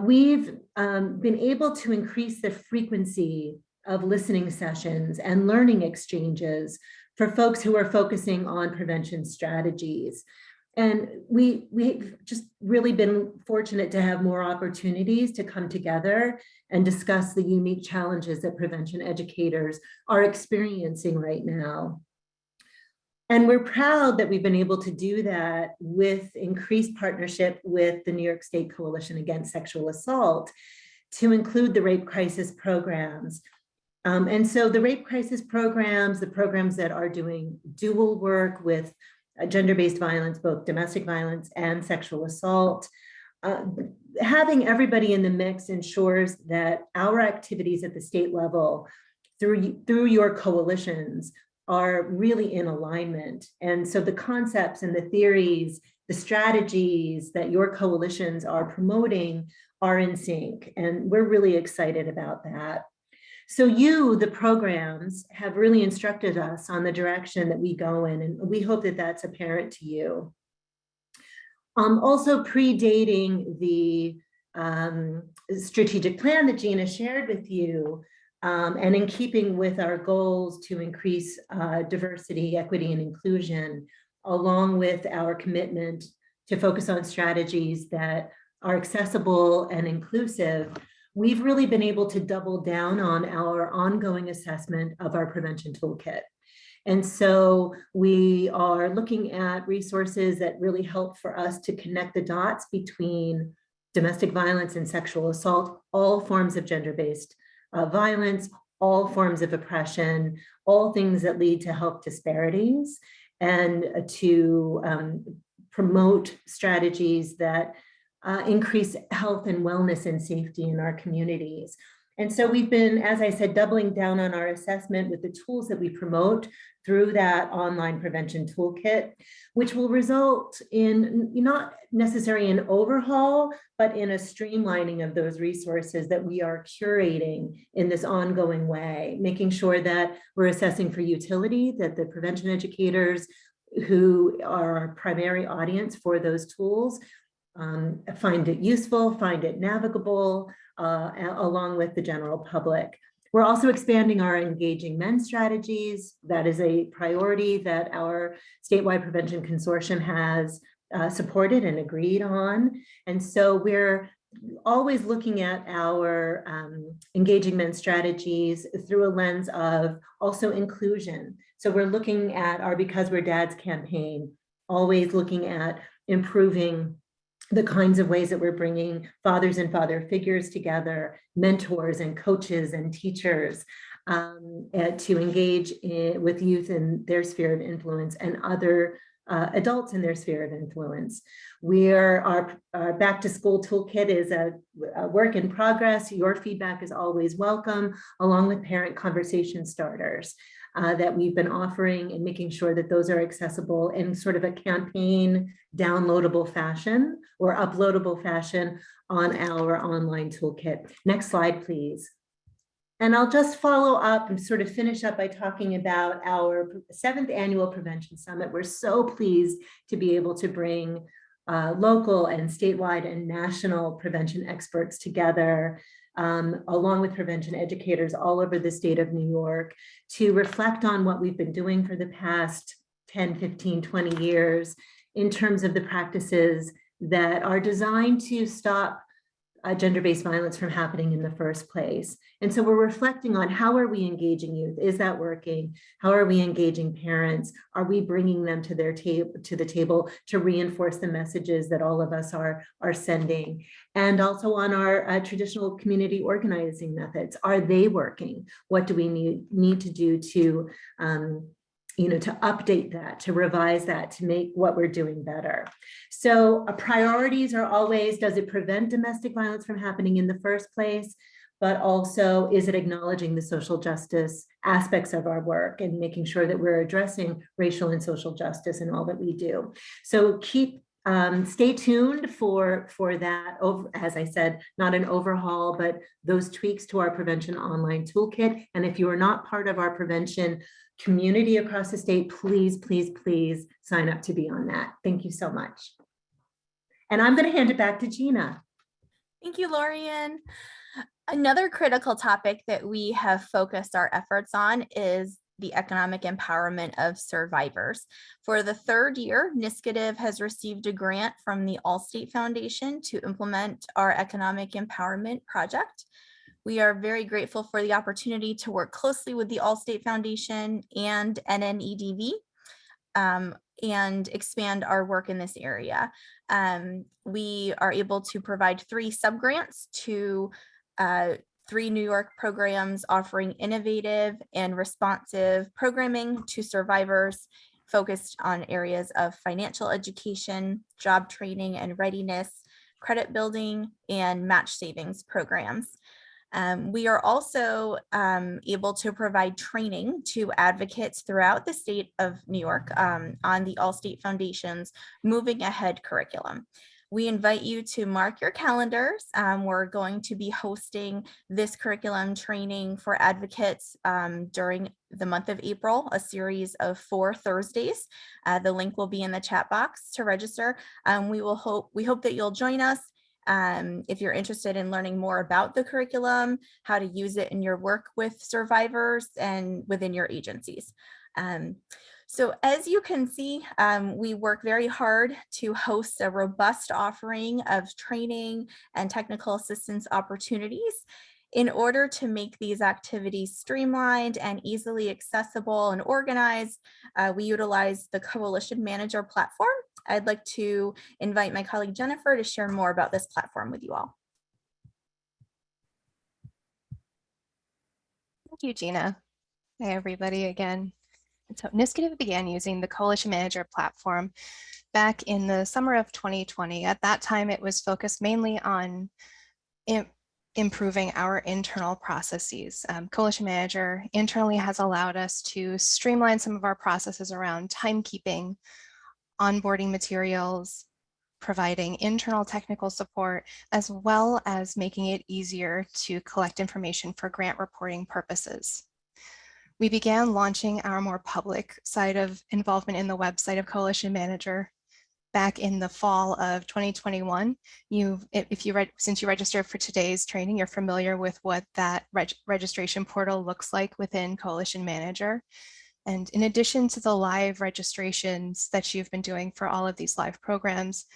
we've been able to increase the frequency of listening sessions and learning exchanges for folks who are focusing on prevention strategies. And we've just really been fortunate to have more opportunities to come together and discuss the unique challenges that prevention educators are experiencing right now. And we're proud that we've been able to do that with increased partnership with the New York State Coalition Against Sexual Assault to include the rape crisis programs. And so the rape crisis programs, the programs that are doing dual work with gender-based violence, both domestic violence and sexual assault, having everybody in the mix ensures that our activities at the state level through your coalitions are really in alignment. And so the concepts and the theories, the strategies that your coalitions are promoting are in sync. And we're really excited about that. So you, the programs, have really instructed us on the direction that we go in, and we hope that that's apparent to you. Also predating the strategic plan that Gina shared with you, and in keeping with our goals to increase diversity, equity, and inclusion, along with our commitment to focus on strategies that are accessible and inclusive, we've really been able to double down on our ongoing assessment of our prevention toolkit. And so we are looking at resources that really help for us to connect the dots between domestic violence and sexual assault, all forms of gender-based violence, all forms of oppression, all things that lead to health disparities, and to promote strategies that increase health and wellness and safety in our communities. And so we've been, as I said, doubling down on our assessment with the tools that we promote through that online prevention toolkit, which will result in not necessarily an overhaul, but in a streamlining of those resources that we are curating in this ongoing way, making sure that we're assessing for utility, that the prevention educators who are our primary audience for those tools find it useful, find it navigable, along with the general public. We're also expanding our engaging men strategies. That is a priority that our statewide prevention consortium has supported and agreed on. And so we're always looking at our engagement strategies through a lens of also inclusion. So we're looking at our Because We're Dads campaign, always looking at improving the kinds of ways that we're bringing fathers and father figures together, mentors and coaches and teachers, to engage with youth in their sphere of influence and other adults in their sphere of influence. Our back to school toolkit is a work in progress. Your feedback is always welcome, along with parent conversation starters that we've been offering and making sure that those are accessible in sort of a campaign downloadable fashion or uploadable fashion on our online toolkit. Next slide, please. And I'll just follow up and sort of finish up by talking about our 7th Annual Prevention Summit. We're so pleased to be able to bring local and statewide and national prevention experts together, along with prevention educators all over the state of New York, to reflect on what we've been doing for the past 10, 15, 20 years in terms of the practices that are designed to stop gender-based violence from happening in the first place. And so we're reflecting on how are we engaging youth? Is that working? How are we engaging parents? Are we bringing them to the table to reinforce the messages that all of us are sending? And also on our traditional community organizing methods, are they working? What do we need to do to to update that, to revise that, to make what we're doing better? So priorities are always, does it prevent domestic violence from happening in the first place? But also, is it acknowledging the social justice aspects of our work and making sure that we're addressing racial and social justice in all that we do? So stay tuned for that. As I said, not an overhaul, but those tweaks to our prevention online toolkit. And if you are not part of our prevention community across the state, please, please, please sign up to be on that. Thank you so much. And I'm going to hand it back to Gina. Thank you, Lorian. Another critical topic that we have focused our efforts on is the economic empowerment of survivors. For the 3rd year, NYSCADV has received a grant from the Allstate Foundation to implement our economic empowerment project. We are very grateful for the opportunity to work closely with the Allstate Foundation and NNEDV and expand our work in this area. We are able to provide 3 subgrants to 3 New York programs offering innovative and responsive programming to survivors focused on areas of financial education, job training and readiness, credit building, and match savings programs. We are also able to provide training to advocates throughout the state of New York on the Allstate Foundation's Moving Ahead curriculum. We invite you to mark your calendars. We're going to be hosting this curriculum training for advocates during the month of April, a series of 4 Thursdays. The link will be in the chat box to register. We hope that you'll join us. If you're interested in learning more about the curriculum, how to use it in your work with survivors and within your agencies. So as you can see, we work very hard to host a robust offering of training and technical assistance opportunities. In order to make these activities streamlined and easily accessible and organized, we utilize the Coalition Manager platform. I'd like to invite my colleague Jennifer to share more about this platform with you all. Thank you, Gina. Hi, everybody again. So NYSCADV began using the Coalition Manager platform back in the summer of 2020. At that time, it was focused mainly on improving our internal processes. Coalition Manager internally has allowed us to streamline some of our processes around timekeeping, onboarding materials, providing internal technical support, as well as making it easier to collect information for grant reporting purposes. We began launching our more public side of involvement in the website of Coalition Manager back in the fall of 2021. Since you registered for today's training, you're familiar with what that registration portal looks like within Coalition Manager. And in addition to the live registrations that you've been doing for all of these live programs,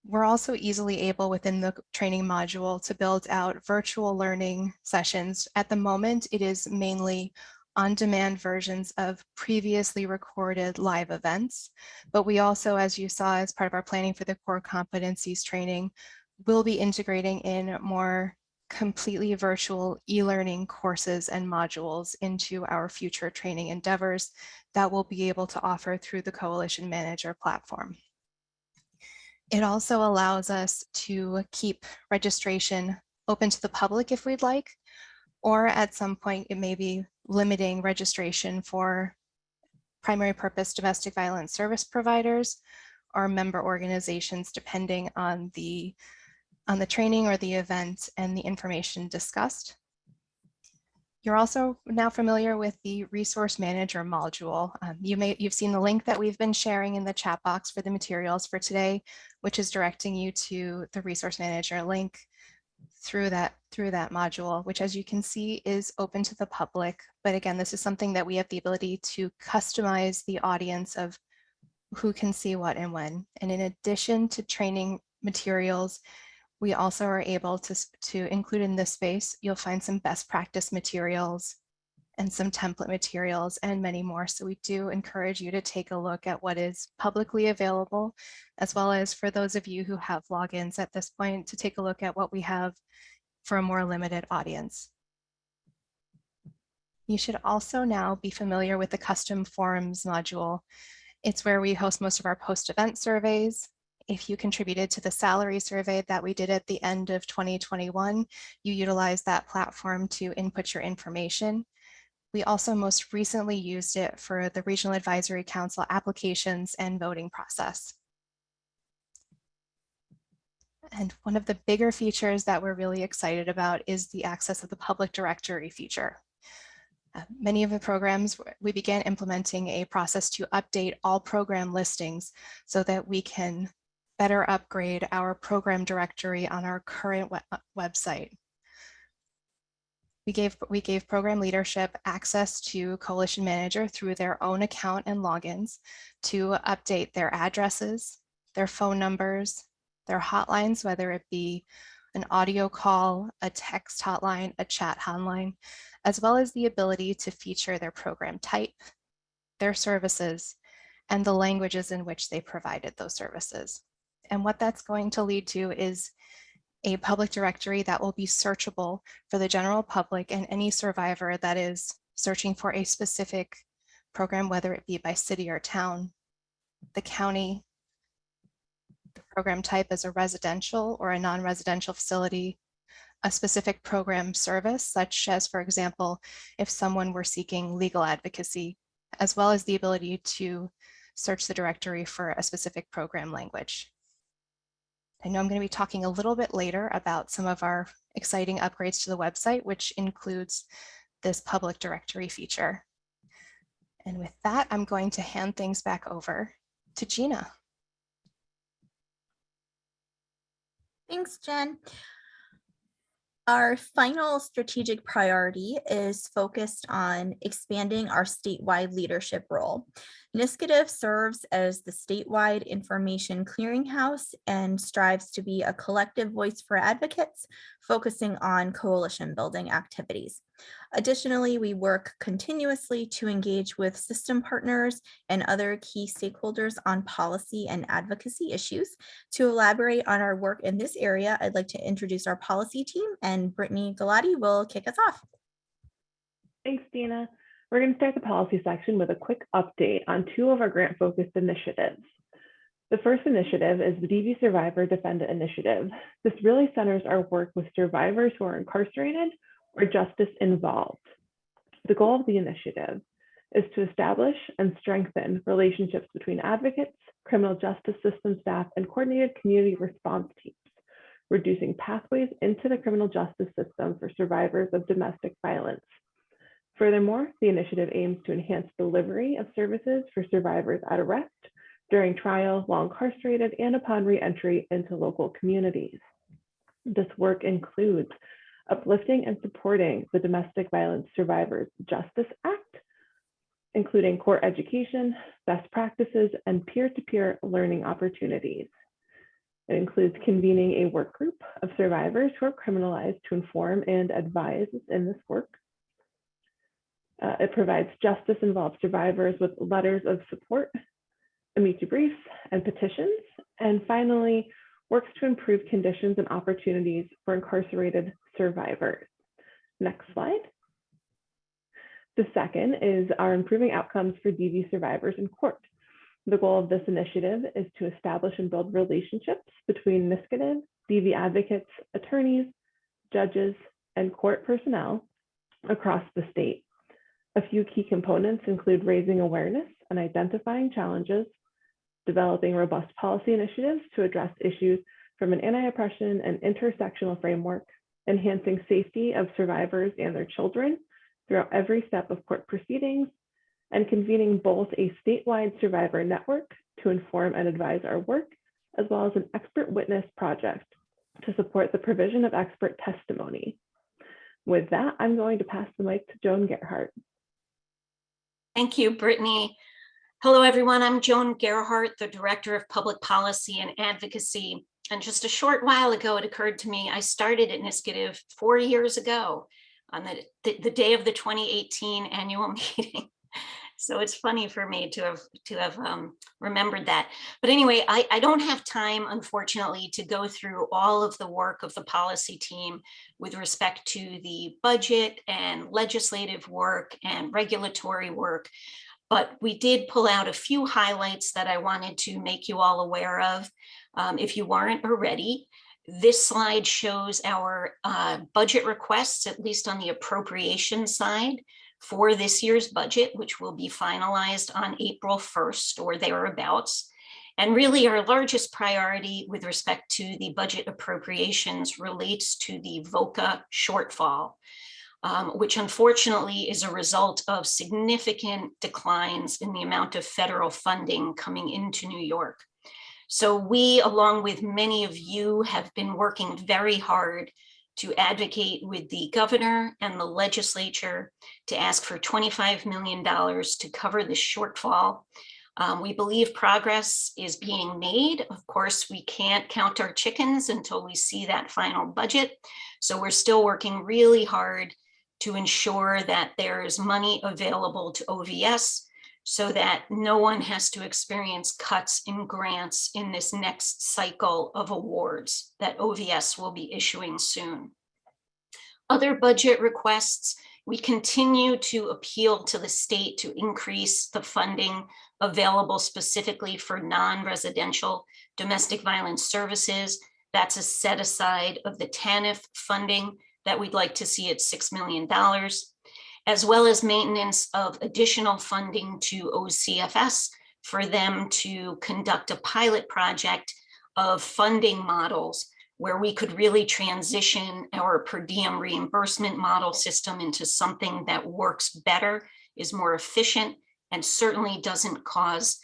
We're also easily able within the training module to build out virtual learning sessions. At the moment, it is mainly on-demand versions of previously recorded live events, but we also, as you saw as part of our planning for the core competencies training, will be integrating in more completely virtual e-learning courses and modules into our future training endeavors that we'll be able to offer through the Coalition Manager platform. It also allows us to keep registration open to the public if we'd like, or at some point it may be limiting registration for primary purpose domestic violence service providers or member organizations, depending on the training or the event and the information discussed. You're also now familiar with the Resource Manager module. You've seen the link that we've been sharing in the chat box for the materials for today, which is directing you to the Resource Manager link through that module, which, as you can see, is open to the public. But again, this is something that we have the ability to customize the audience of who can see what and when. And in addition to training materials, we also are able to include in this space, you'll find some best practice materials and some template materials and many more. So we do encourage you to take a look at what is publicly available, as well as for those of you who have logins at this point, to take a look at what we have for a more limited audience. You should also now be familiar with the custom forums module. It's where we host most of our post-event surveys. If you contributed to the salary survey that we did at the end of 2021, you utilized that platform to input your information. We also most recently used it for the Regional Advisory Council applications and voting process. And one of the bigger features that we're really excited about is the access of the public directory feature. Many of the programs, we began implementing a process to update all program listings so that we can better upgrade our program directory on our current website. We gave program leadership access to Coalition Manager through their own account and logins to update their addresses, their phone numbers, their hotlines, whether it be an audio call, a text hotline, a chat hotline, as well as the ability to feature their program type, their services, and the languages in which they provided those services. And what that's going to lead to is a public directory that will be searchable for the general public and any survivor that is searching for a specific program, whether it be by city or town, the county, the program type as a residential or a non-residential facility, a specific program service, such as, for example, if someone were seeking legal advocacy, as well as the ability to search the directory for a specific program language. I know I'm going to be talking a little bit later about some of our exciting upgrades to the website, which includes this public directory feature. And with that, I'm going to hand things back over to Gina. Thanks, Jen. Our final strategic priority is focused on expanding our statewide leadership role. NYSCADV serves as the statewide information clearinghouse and strives to be a collective voice for advocates, focusing on coalition building activities. Additionally, we work continuously to engage with system partners and other key stakeholders on policy and advocacy issues. To elaborate on our work in this area, I'd like to introduce our policy team, and Brittany Galati will kick us off. Thanks, Dina. We're going to start the policy section with a quick update on two of our grant-focused initiatives. The first initiative is the DV Survivor Defendant Initiative. This really centers our work with survivors who are incarcerated or justice involved. The goal of the initiative is to establish and strengthen relationships between advocates, criminal justice system staff, and coordinated community response teams, reducing pathways into the criminal justice system for survivors of domestic violence. Furthermore, the initiative aims to enhance delivery of services for survivors at arrest, during trial, while incarcerated, and upon re-entry into local communities. This work includes uplifting and supporting the Domestic Violence Survivors Justice Act, including core education, best practices, and peer-to-peer learning opportunities. It includes convening a work group of survivors who are criminalized to inform and advise in this work. It provides justice-involved survivors with letters of support, amici briefs, and petitions. And finally, works to improve conditions and opportunities for incarcerated survivors. Next slide. The second is our improving outcomes for DV survivors in court. The goal of this initiative is to establish and build relationships between NYSCADV, DV advocates, attorneys, judges, and court personnel across the state. A few key components include raising awareness and identifying challenges, developing robust policy initiatives to address issues from an anti-oppression and intersectional framework, enhancing safety of survivors and their children throughout every step of court proceedings, and convening both a statewide survivor network to inform and advise our work, as well as an expert witness project to support the provision of expert testimony. With that, I'm going to pass the mic to Joan Gerhardt. Thank you, Brittany. Hello, everyone. I'm Joan Gerhardt, the Director of Public Policy and Advocacy. And just a short while ago, it occurred to me, I started at NYSCADV 4 years ago on the day of the 2018 annual meeting. So it's funny for me to have remembered that. But anyway, I don't have time, unfortunately, to go through all of the work of the policy team with respect to the budget and legislative work and regulatory work. But we did pull out a few highlights that I wanted to make you all aware of. If you weren't already, this slide shows our budget requests, at least on the appropriation side, for this year's budget, which will be finalized on April 1st or thereabouts. And really our largest priority with respect to the budget appropriations relates to the VOCA shortfall, which unfortunately is a result of significant declines in the amount of federal funding coming into New York. So we, along with many of you, have been working very hard to advocate with the governor and the legislature to ask for $25 million to cover the shortfall. We believe progress is being made. Of course, we can't count our chickens until we see that final budget. So we're still working really hard to ensure that there is money available to OVS so that no one has to experience cuts in grants in this next cycle of awards that OVS will be issuing soon. Other budget requests, we continue to appeal to the state to increase the funding available specifically for non-residential domestic violence services. That's a set aside of the TANF funding that we'd like to see at $6 million. As well as maintenance of additional funding to OCFS for them to conduct a pilot project of funding models where we could really transition our per diem reimbursement model system into something that works better, is more efficient, and certainly doesn't cause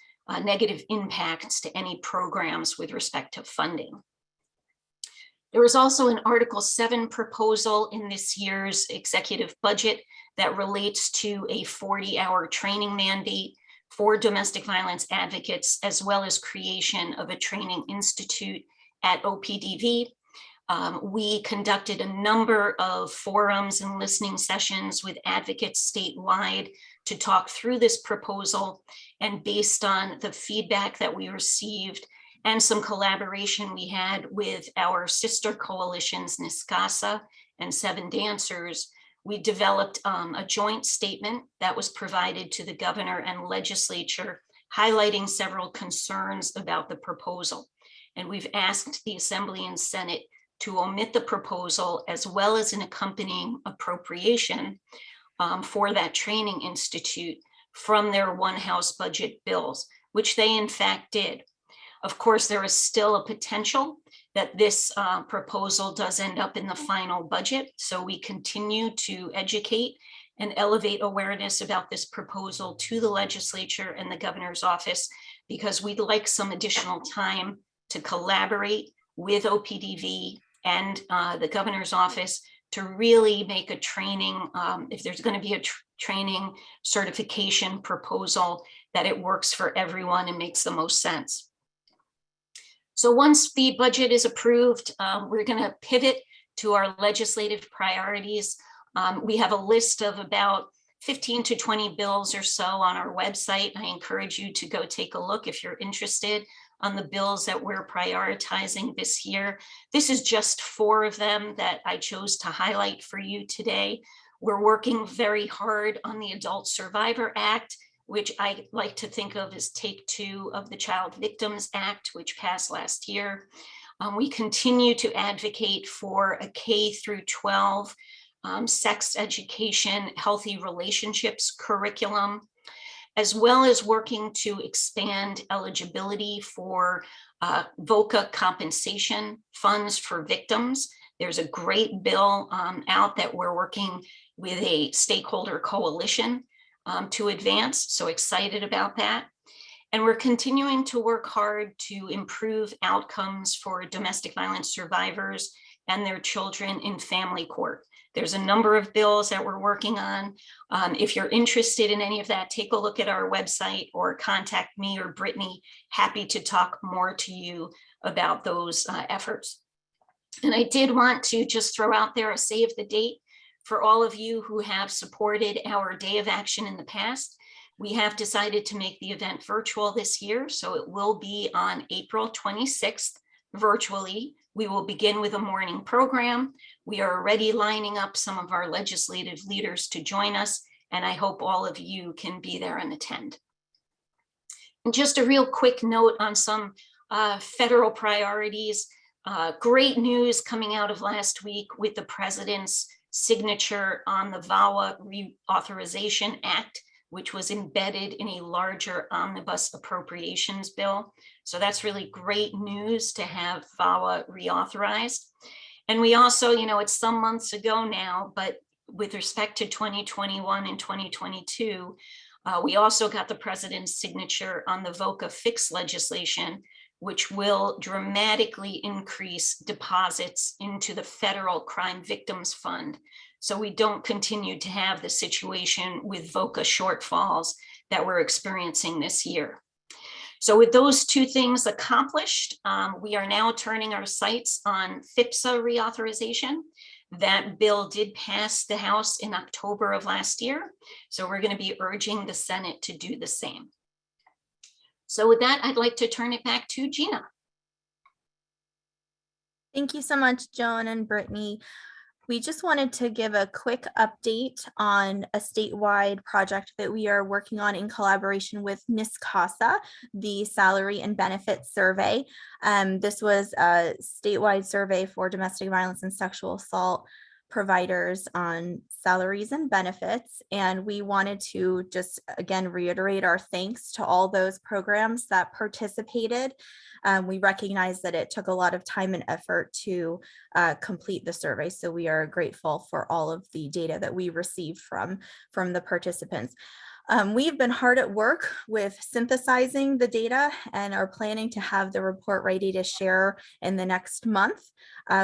negative impacts to any programs with respect to funding. There was also an Article 7 proposal in this year's executive budget that relates to a 40-hour training mandate for domestic violence advocates, as well as creation of a training institute at OPDV. We conducted a number of forums and listening sessions with advocates statewide to talk through this proposal. And based on the feedback that we received and some collaboration we had with our sister coalitions, NYSCASA and Seven Dancers, we developed a joint statement that was provided to the governor and legislature, highlighting several concerns about the proposal. And we've asked the Assembly and Senate to omit the proposal as well as an accompanying appropriation for that training institute from their one House budget bills, which they in fact did. Of course, there is still a potential that this proposal does end up in the final budget. So we continue to educate and elevate awareness about this proposal to the legislature and the governor's office, because we'd like some additional time to collaborate with OPDV and the governor's office to really make a training, if there's going to be a training certification proposal, that it works for everyone and makes the most sense. So once the budget is approved, we're going to pivot to our legislative priorities. We have a list of about 15 to 20 bills or so on our website. I encourage you to go take a look if you're interested on the bills that we're prioritizing this year. This is just 4 of them that I chose to highlight for you today. We're working very hard on the Adult Survivor Act, which I like to think of as take 2 of the Child Victims Act, which passed last year. We continue to advocate for a K through 12 sex education, healthy relationships curriculum, as well as working to expand eligibility for VOCA compensation funds for victims. There's a great bill out that we're working with a stakeholder coalition to advance, so excited about that. And we're continuing to work hard to improve outcomes for domestic violence survivors and their children in family court. There's a number of bills that we're working on. If you're interested in any of that, take a look at our website or contact me or Brittany. Happy to talk more to you about those efforts. And I did want to just throw out there a save the date for all of you who have supported our Day of Action in the past. We have decided to make the event virtual this year, so it will be on April 26th virtually. We will begin with a morning program. We are already lining up some of our legislative leaders to join us, and I hope all of you can be there and attend. And just a real quick note on some federal priorities. Great news coming out of last week with the president's signature on the VAWA Reauthorization Act, which was embedded in a larger omnibus appropriations bill. So that's really great news to have VAWA reauthorized. And we also, it's some months ago now, but with respect to 2021 and 2022, we also got the president's signature on the VOCA fix legislation, which will dramatically increase deposits into the Federal Crime Victims Fund. So we don't continue to have the situation with VOCA shortfalls that we're experiencing this year. So with those 2 things accomplished, we are now turning our sights on FIPSA reauthorization. That bill did pass the House in October of last year. So we're going to be urging the Senate to do the same. So with that, I'd like to turn it back to Gina. Thank you so much, Joan and Brittany. We just wanted to give a quick update on a statewide project that we are working on in collaboration with NYSCADV, the Salary and Benefits Survey. This was a statewide survey for domestic violence and sexual assault providers on salaries and benefits. And we wanted to just, again, reiterate our thanks to all those programs that participated. We recognize that it took a lot of time and effort to complete the survey. So we are grateful for all of the data that we received from the participants. We've been hard at work with synthesizing the data and are planning to have the report ready to share in the next month.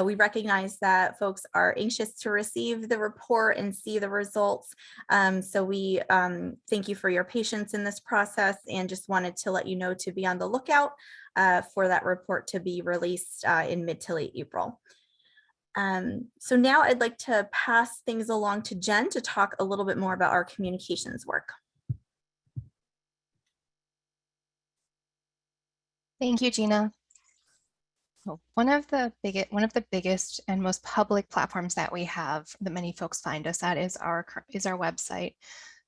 We recognize that folks are anxious to receive the report and see the results. So we thank you for your patience in this process and just wanted to let you know to be on the lookout for that report to be released in mid to late April. So now I'd like to pass things along to Jen to talk a little bit more about our communications work. Thank you, Gina. Well, one of the biggest and most public platforms that we have that many folks find us at is our website.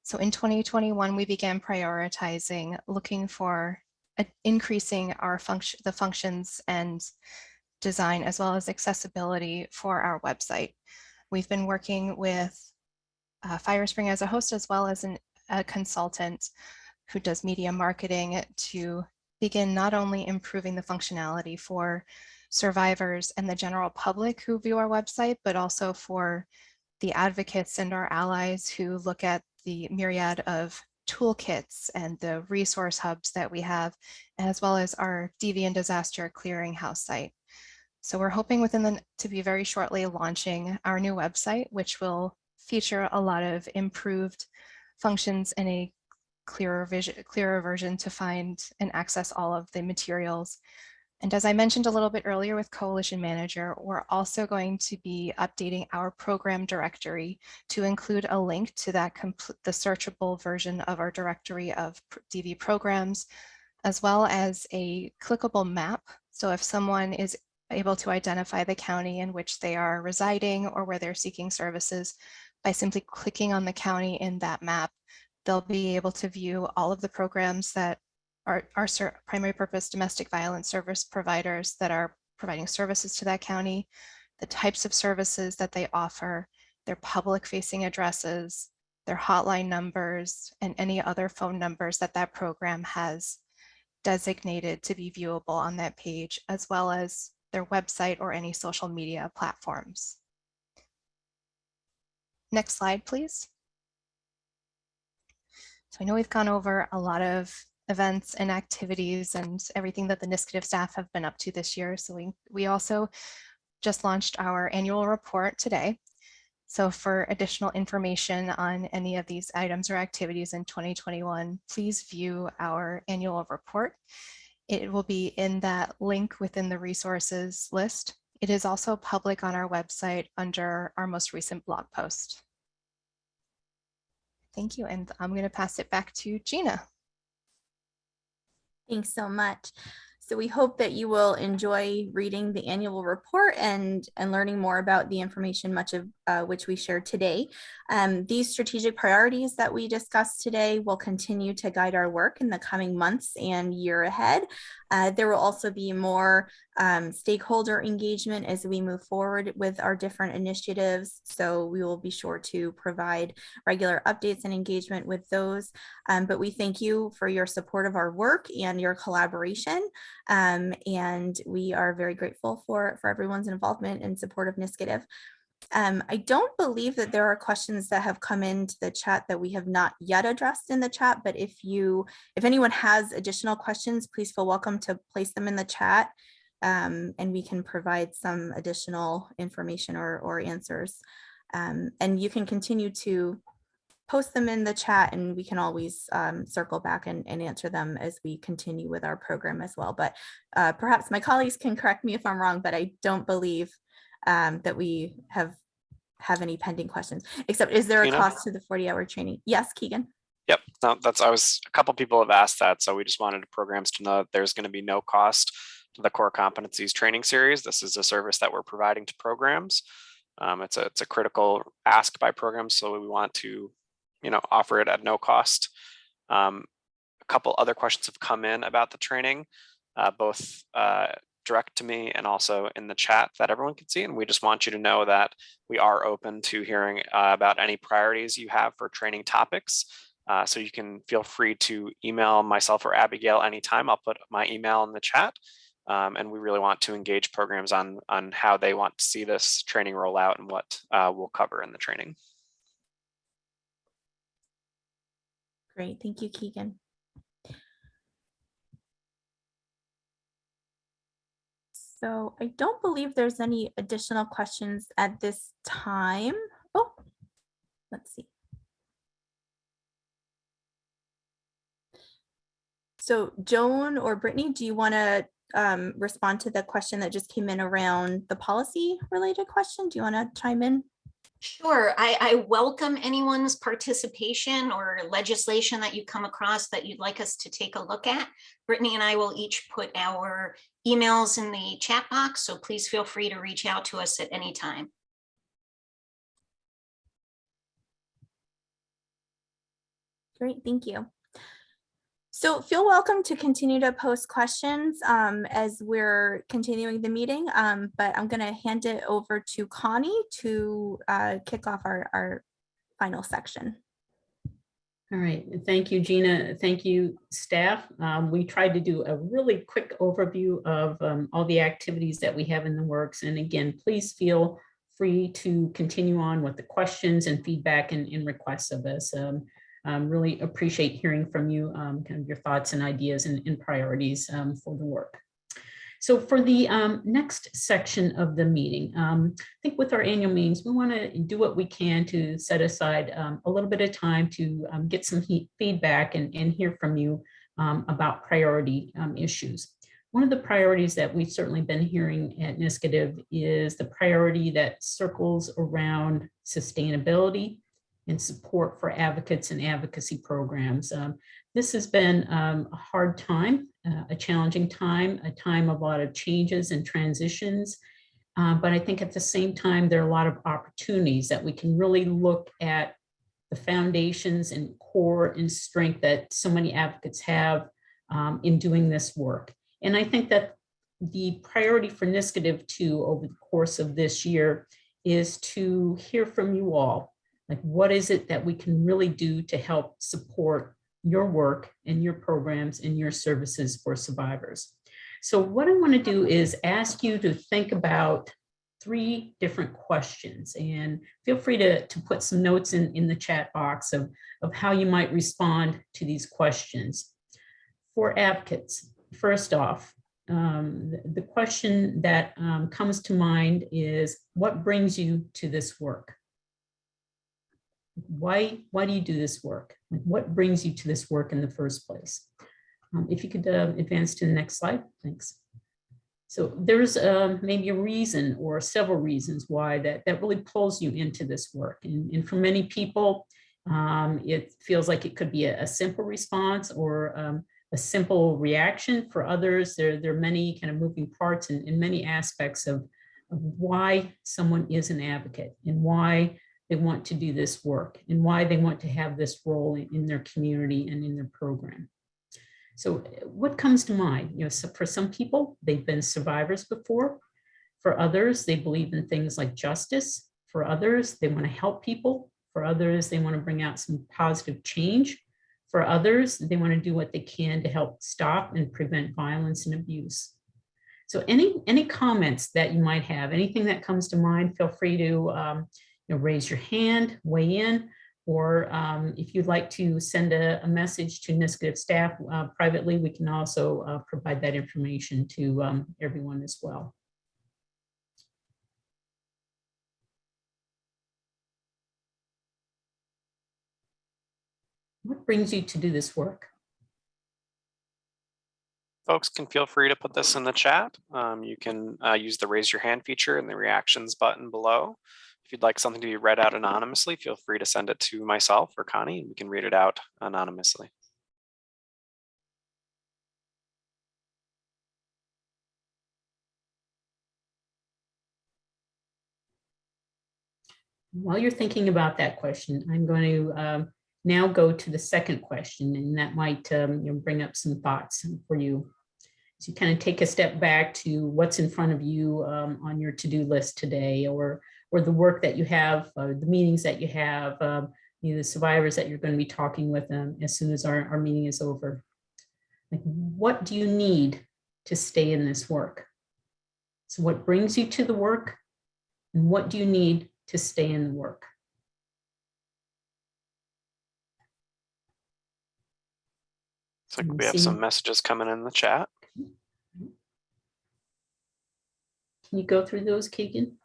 So in 2021, we began prioritizing looking for increasing the functions and design as well as accessibility for our website. We've been working with Firespring as a host as well as a consultant who does media marketing to begin not only improving the functionality for survivors and the general public who view our website, but also for the advocates and our allies who look at the myriad of toolkits and the resource hubs that we have, as well as our DV and disaster clearinghouse site. So we're hoping to be very shortly launching our new website, which will feature a lot of improved functions and a clearer version to find and access all of the materials And as I mentioned a little bit earlier with Coalition Manager, we're also going to be updating our program directory to include a link to that the searchable version of our directory of DV programs, as well as a clickable map. So if someone is able to identify the county in which they are residing or where they're seeking services, by simply clicking on the county in that map, they'll be able to view all of the programs that are primary purpose domestic violence service providers that are providing services to that county, the types of services that they offer, their public facing addresses, their hotline numbers, and any other phone numbers that that program has designated to be viewable on that page, as well as their website or any social media platforms. Next slide, please. So I know we've gone over a lot of events and activities and everything that the NYSCADV staff have been up to this year. So we also just launched our annual report today. So for additional information on any of these items or activities in 2021, please view our annual report. It will be in that link within the resources list. It is also public on our website under our most recent blog post. Thank you, and I'm going to pass it back to Gina. Thanks so much. So we hope that you will enjoy reading the annual report and learning more about the information, much of which we shared today. These strategic priorities that we discussed today will continue to guide our work in the coming months and year ahead. There will also be more stakeholder engagement as we move forward with our different initiatives. So we will be sure to provide regular updates and engagement with those. But we thank you for your support of our work and your collaboration. And we are very grateful for everyone's involvement and support of NYSCADV. I don't believe that there are questions that have come into the chat that we have not yet addressed in the chat, but if anyone has additional questions, please feel welcome to place them in the chat, and we can provide some additional information or answers. And you can continue to post them in the chat, and we can always circle back and answer them as we continue with our program as well. But perhaps my colleagues can correct me if I'm wrong, but I don't believe that we have any pending questions, except is there a cost to the 40-hour training? Yes, Keegan. Yep, no, a couple people have asked that, so we just wanted programs to know that there's going to be no cost to the core competencies training series. This is a service that we're providing to programs. It's a critical ask by programs, so we want to offer it at no cost. A couple other questions have come in about the training, both direct to me and also in the chat that everyone can see. And we just want you to know that we are open to hearing about any priorities you have for training topics. So you can feel free to email myself or Abigail anytime. I'll put my email in the chat. And we really want to engage programs on how they want to see this training roll out and what we'll cover in the training. Great, thank you, Keegan. So I don't believe there's any additional questions at this time. Oh, let's see. So Joan or Brittany, do you want to respond to the question that just came in around the policy related question? Do you want to chime in? Sure. I welcome anyone's participation or legislation that you come across that you'd like us to take a look at. Brittany and I will each put our emails in the chat box, so please feel free to reach out to us at any time. Great, thank you. So feel welcome to continue to post questions as we're continuing the meeting, but I'm going to hand it over to Connie to kick off our final section. All right, thank you, Gina. Thank you, staff. We tried to do a really quick overview of all the activities that we have in the works. And again, please feel free to continue on with the questions and feedback and requests of us. Really appreciate hearing from you, kind of your thoughts and ideas and priorities for the work. So for the next section of the meeting, I think with our annual meetings, we want to do what we can to set aside a little bit of time to get some feedback and hear from you about priority issues. one of the priorities that we've certainly been hearing at NYSCADV is the priority that circles around sustainability and support for advocates and advocacy programs. This has been a hard time, a challenging time, a time of a lot of changes and transitions. But I think at the same time, there are a lot of opportunities that we can really look at the foundations and core and strength that so many advocates have in doing this work. And I think that the priority for NYSCADV too over the course of this year is to hear from you all. Like, what is it that we can really do to help support your work and your programs and your services for survivors? So what I want to do is ask you to think about 3 different questions, and feel free to put some notes in the chat box of how you might respond to these questions. For advocates, first off, the question that comes to mind is, what brings you to this work? Why do you do this work? What brings you to this work in the first place? If you could advance to the next slide, thanks. So there's maybe a reason or several reasons why that really pulls you into this work. And for many people, it feels like it could be a simple response or a simple reaction. For others, there are many kind of moving parts and many aspects of why someone is an advocate and why they want to do this work and why they want to have this role in their community and in their program. So what comes to mind? So for some people, they've been survivors before. For others, they believe in things like justice. For others, they want to help people. For others, they want to bring out some positive change. For others, they want to do what they can to help stop and prevent violence and abuse. So any comments that you might have, anything that comes to mind, feel free to raise your hand, weigh in, or if you'd like to send a message to NYSCADV staff privately, we can also provide that information to everyone as well. What brings you to do this work? Folks can feel free to put this in the chat. You can use the raise your hand feature and the reactions button below. If you'd like something to be read out anonymously, feel free to send it to myself or Connie, and we can read it out anonymously. While you're thinking about that question, I'm going to now go to the second question, and that might bring up some thoughts for you. So you kind of take a step back to what's in front of you on your to-do list today, or the work that you have, the meetings that you have, the survivors that you're going to be talking with them as soon as our meeting is over. Like, what do you need to stay in this work? So what brings you to the work, and what do you need to stay in the work? Looks like we have some messages coming in the chat. Can you go through those, Keegan?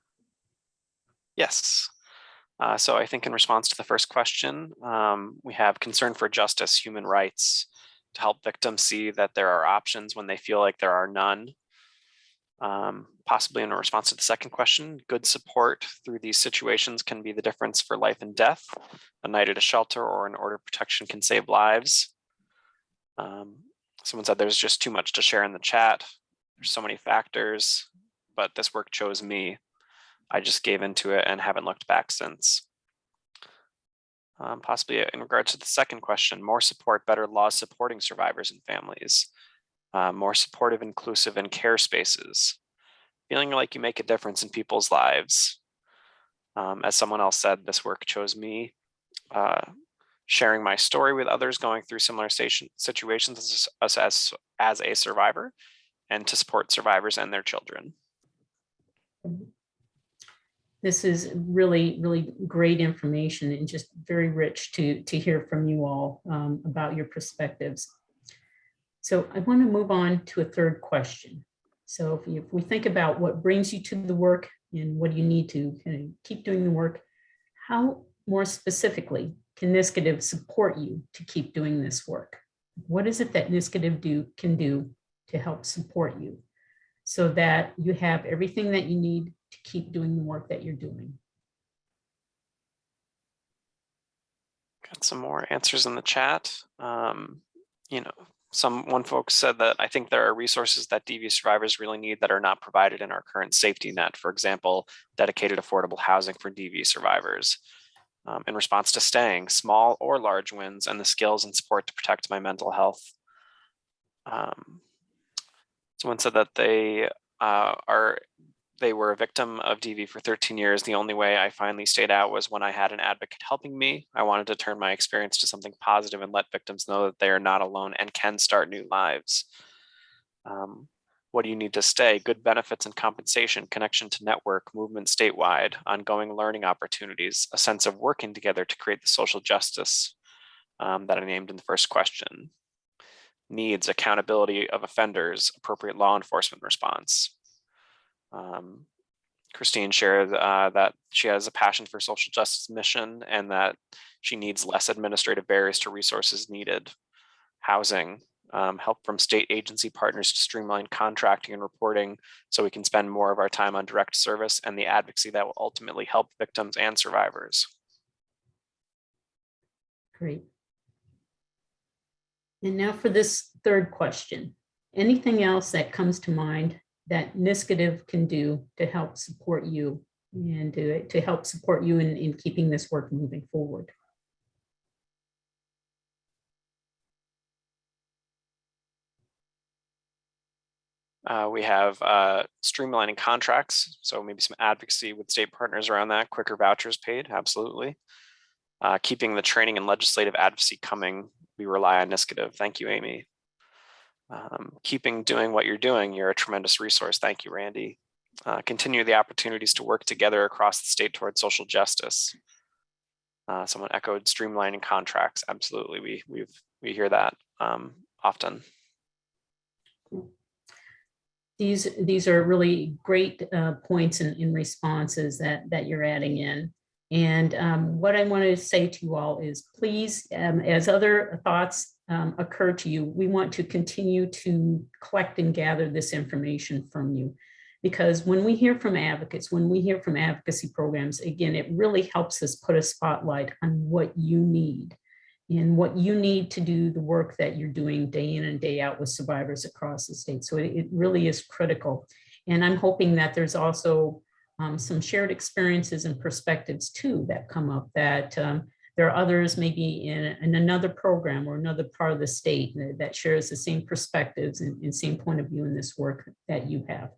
Yes. So I think in response to the first question, we have concern for justice, human rights, to help victims see that there are options when they feel like there are none. Possibly in response to the second question, good support through these situations can be the difference for life and death. A night at a shelter or an order of protection can save lives. Someone said there's just too much to share in the chat. There's so many factors, but this work chose me. I just gave into it and haven't looked back since. Possibly in regards to the second question, more support, better laws supporting survivors and families, more supportive, inclusive, and care spaces, feeling like you make a difference in people's lives. As someone else said, this work chose me. Sharing my story with others going through similar situations as a survivor, and to support survivors and their children. This is really, really great information and just very rich to hear from you all about your perspectives. So I want to move on to a third question. So if we think about what brings you to the work and what do you need to kind of keep doing the work, how more specifically can NYSCADV support you to keep doing this work? What is it that NYSCADV can do to help support you so that you have everything that you need to keep doing the work that you're doing. Got some more answers in the chat. One folks said that I think there are resources that DV survivors really need that are not provided in our current safety net. For example, dedicated affordable housing for DV survivors. In response to staying, small or large wins, and the skills and support to protect my mental health. Someone said that they were a victim of DV for 13 years. The only way I finally stayed out was when I had an advocate helping me. I wanted to turn my experience to something positive and let victims know that they are not alone and can start new lives. What do you need to stay? Good benefits and compensation, connection to network, movement statewide, ongoing learning opportunities, a sense of working together to create the social justice that I named in the first question. Needs, accountability of offenders, appropriate law enforcement response. Christine shared that she has a passion for social justice mission and that she needs less administrative barriers to resources needed. Housing, help from state agency partners to streamline contracting and reporting so we can spend more of our time on direct service and the advocacy that will ultimately help victims and survivors. Great. And now for this third question, anything else that comes to mind that NYSCADV can do to help support you and to help support you in keeping this work moving forward? We have streamlining contracts, so maybe some advocacy with state partners around that, quicker vouchers paid, absolutely. Keeping the training and legislative advocacy coming, we rely on NYSCADV. Thank you, Amy. Keeping doing what you're doing, you're a tremendous resource. Thank you, Randy. Continue the opportunities to work together across the state towards social justice. Someone echoed streamlining contracts. Absolutely, we hear that often. These are really great points in responses that you're adding in. And what I want to say to you all is please, as other thoughts occur to you, we want to continue to collect and gather this information from you. Because when we hear from advocates, when we hear from advocacy programs, again, it really helps us put a spotlight on what you need and what you need to do the work that you're doing day in and day out with survivors across the state. So it really is critical. And I'm hoping that there's also some shared experiences and perspectives too that come up, that there are others maybe in another program or another part of the state that shares the same perspectives and same point of view in this work that you have.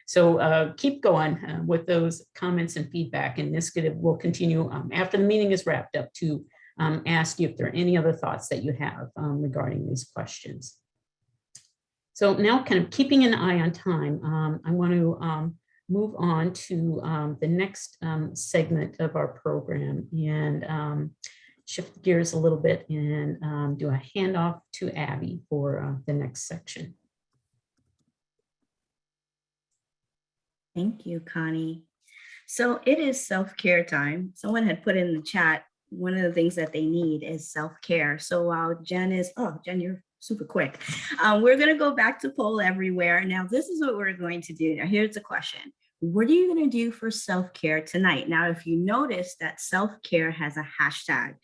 So keep going with those comments and feedback, and NYSCADV will continue after the meeting is wrapped up to ask you if there are any other thoughts that you have regarding these questions. So now, kind of keeping an eye on time, I want to move on to the next segment of our program and shift gears a little bit and do a handoff to Abby for the next section. Thank you, Connie. So it is self-care time. Someone had put in the chat, one of the things that they need is self-care. So while Jen is, oh, Jen, you're super quick. We're going to go back to Poll Everywhere. Now, this is what we're going to do. Now, here's the question. What are you going to do for self-care tonight? Now, if you notice that self-care has a hashtag.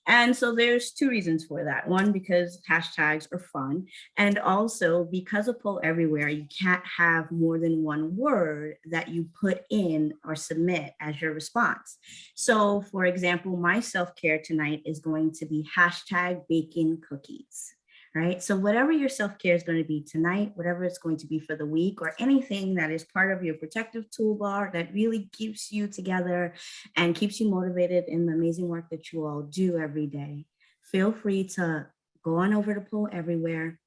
And so there's two reasons for that. One, because hashtags are fun. And also because of Poll Everywhere, you can't have more than one word that you put in or submit as your response. So for example, my self-care tonight is going to be hashtag baking cookies. Right? So whatever your self-care is going to be tonight, whatever it's going to be for the week, or anything that is part of your protective toolbar that really keeps you together and keeps you motivated in the amazing work that you all do every day, feel free to go on over to Poll Everywhere,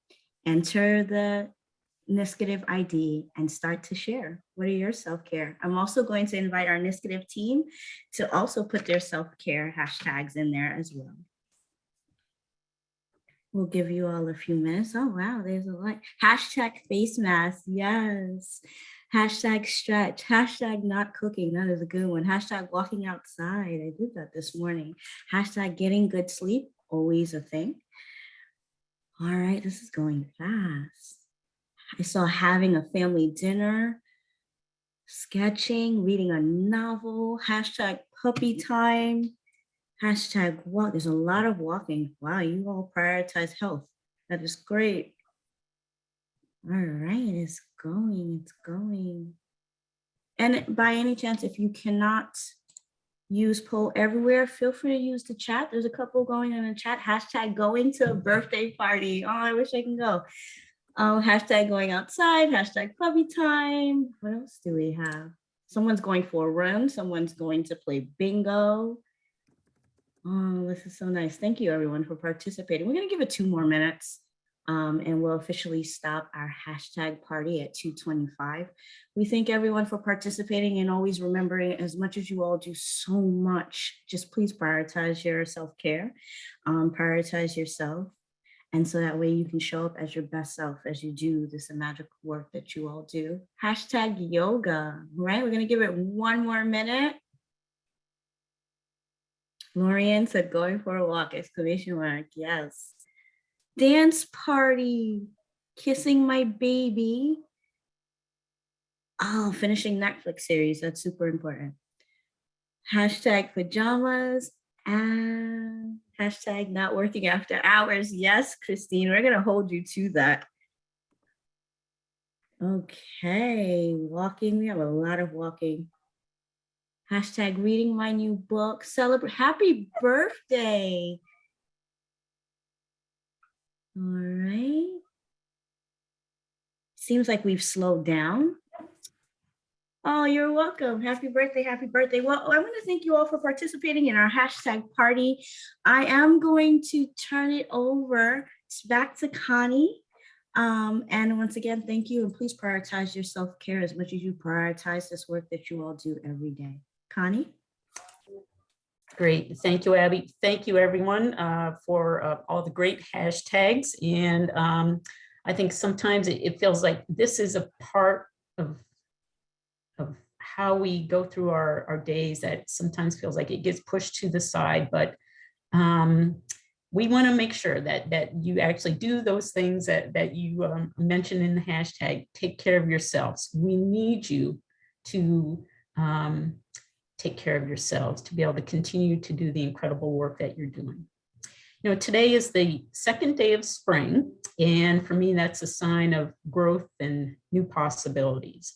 enter the NYSCADV ID, and start to share. What are your self-care? I'm also going to invite our NYSCADV team to also put their self-care hashtags in there as well. We'll give you all a few minutes. Oh, wow, there's a lot. Hashtag face mask, yes. Hashtag stretch, hashtag not cooking, that is a good one. Hashtag walking outside, I did that this morning. Hashtag getting good sleep, always a thing. All right, this is going fast. I saw having a family dinner, sketching, reading a novel, hashtag puppy time, hashtag walk. There's a lot of walking. Wow, you all prioritize health. That is great. All right, it's going, it's going. And by any chance, if you cannot use poll everywhere, feel free to use the chat. There's a couple going in the chat. Hashtag going to a birthday party. Oh, I wish I can go. Hashtag going outside, hashtag puppy time. What else do we have? Someone's going for a run. Someone's going to play bingo. Oh, this is so nice. Thank you everyone for participating. We're gonna give it 2 more minutes and we'll officially stop our hashtag party at 2:25. We thank everyone for participating and always remembering, as much as you all do so much, just please prioritize your self-care, prioritize yourself. And so that way you can show up as your best self as you do this magical work that you all do. Hashtag yoga, right? We're gonna give it 1 more minute. Lorianne said going for a walk, exclamation mark, yes. Dance party, kissing my baby. Oh, finishing Netflix series, that's super important. Hashtag pajamas and hashtag not working after hours. Yes, Christine, we're gonna hold you to that. Okay, walking, we have a lot of walking. Hashtag reading my new book, celebrate, happy birthday. All right. Seems like we've slowed down. Oh, you're welcome. Happy birthday, happy birthday. Well, I want to thank you all for participating in our hashtag party. I am going to turn it over back to Connie. And once again, thank you. And please prioritize your self-care as much as you prioritize this work that you all do every day. Connie? Great. Thank you, Abby. Thank you, everyone, for all the great hashtags. And I think sometimes it feels like this is a part of how we go through our days that sometimes feels like it gets pushed to the side. But we want to make sure that you actually do those things that you mentioned in the hashtag. Take care of yourselves. We need you to take care of yourselves to be able to continue to do the incredible work that you're doing. You know, today is the 2nd day of spring, and for me, that's a sign of growth and new possibilities.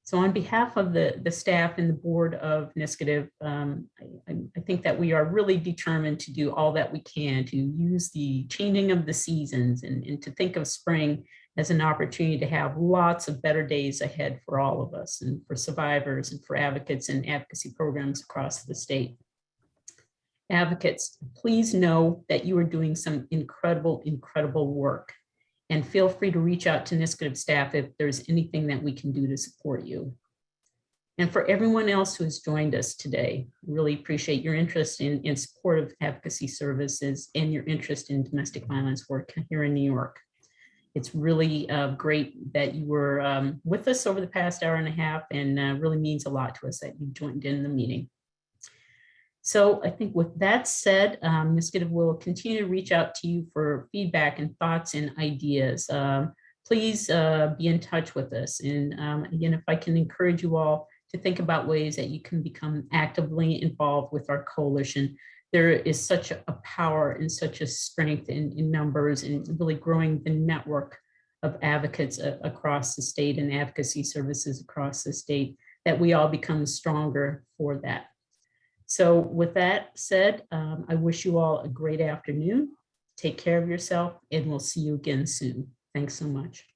So on behalf of the staff and the board of NYSCADV, I think that we are really determined to do all that we can to use the changing of the seasons and to think of spring as an opportunity to have lots of better days ahead for all of us and for survivors and for advocates and advocacy programs across the state. Advocates, please know that you are doing some incredible, incredible work. And feel free to reach out to NYSCADV staff if there's anything that we can do to support you. And for everyone else who has joined us today, really appreciate your interest in support of advocacy services and your interest in domestic violence work here in New York. It's really great that you were with us over the past hour and a half, and really means a lot to us that you joined in the meeting. So I think with that said, NYSCADV will continue to reach out to you for feedback and thoughts and ideas. Please be in touch with us. And again, if I can encourage you all to think about ways that you can become actively involved with our coalition. There is such a power and such a strength in numbers and really growing the network of advocates across the state and advocacy services across the state that we all become stronger for that. So with that said, I wish you all a great afternoon. Take care of yourself, and we'll see you again soon. Thanks so much.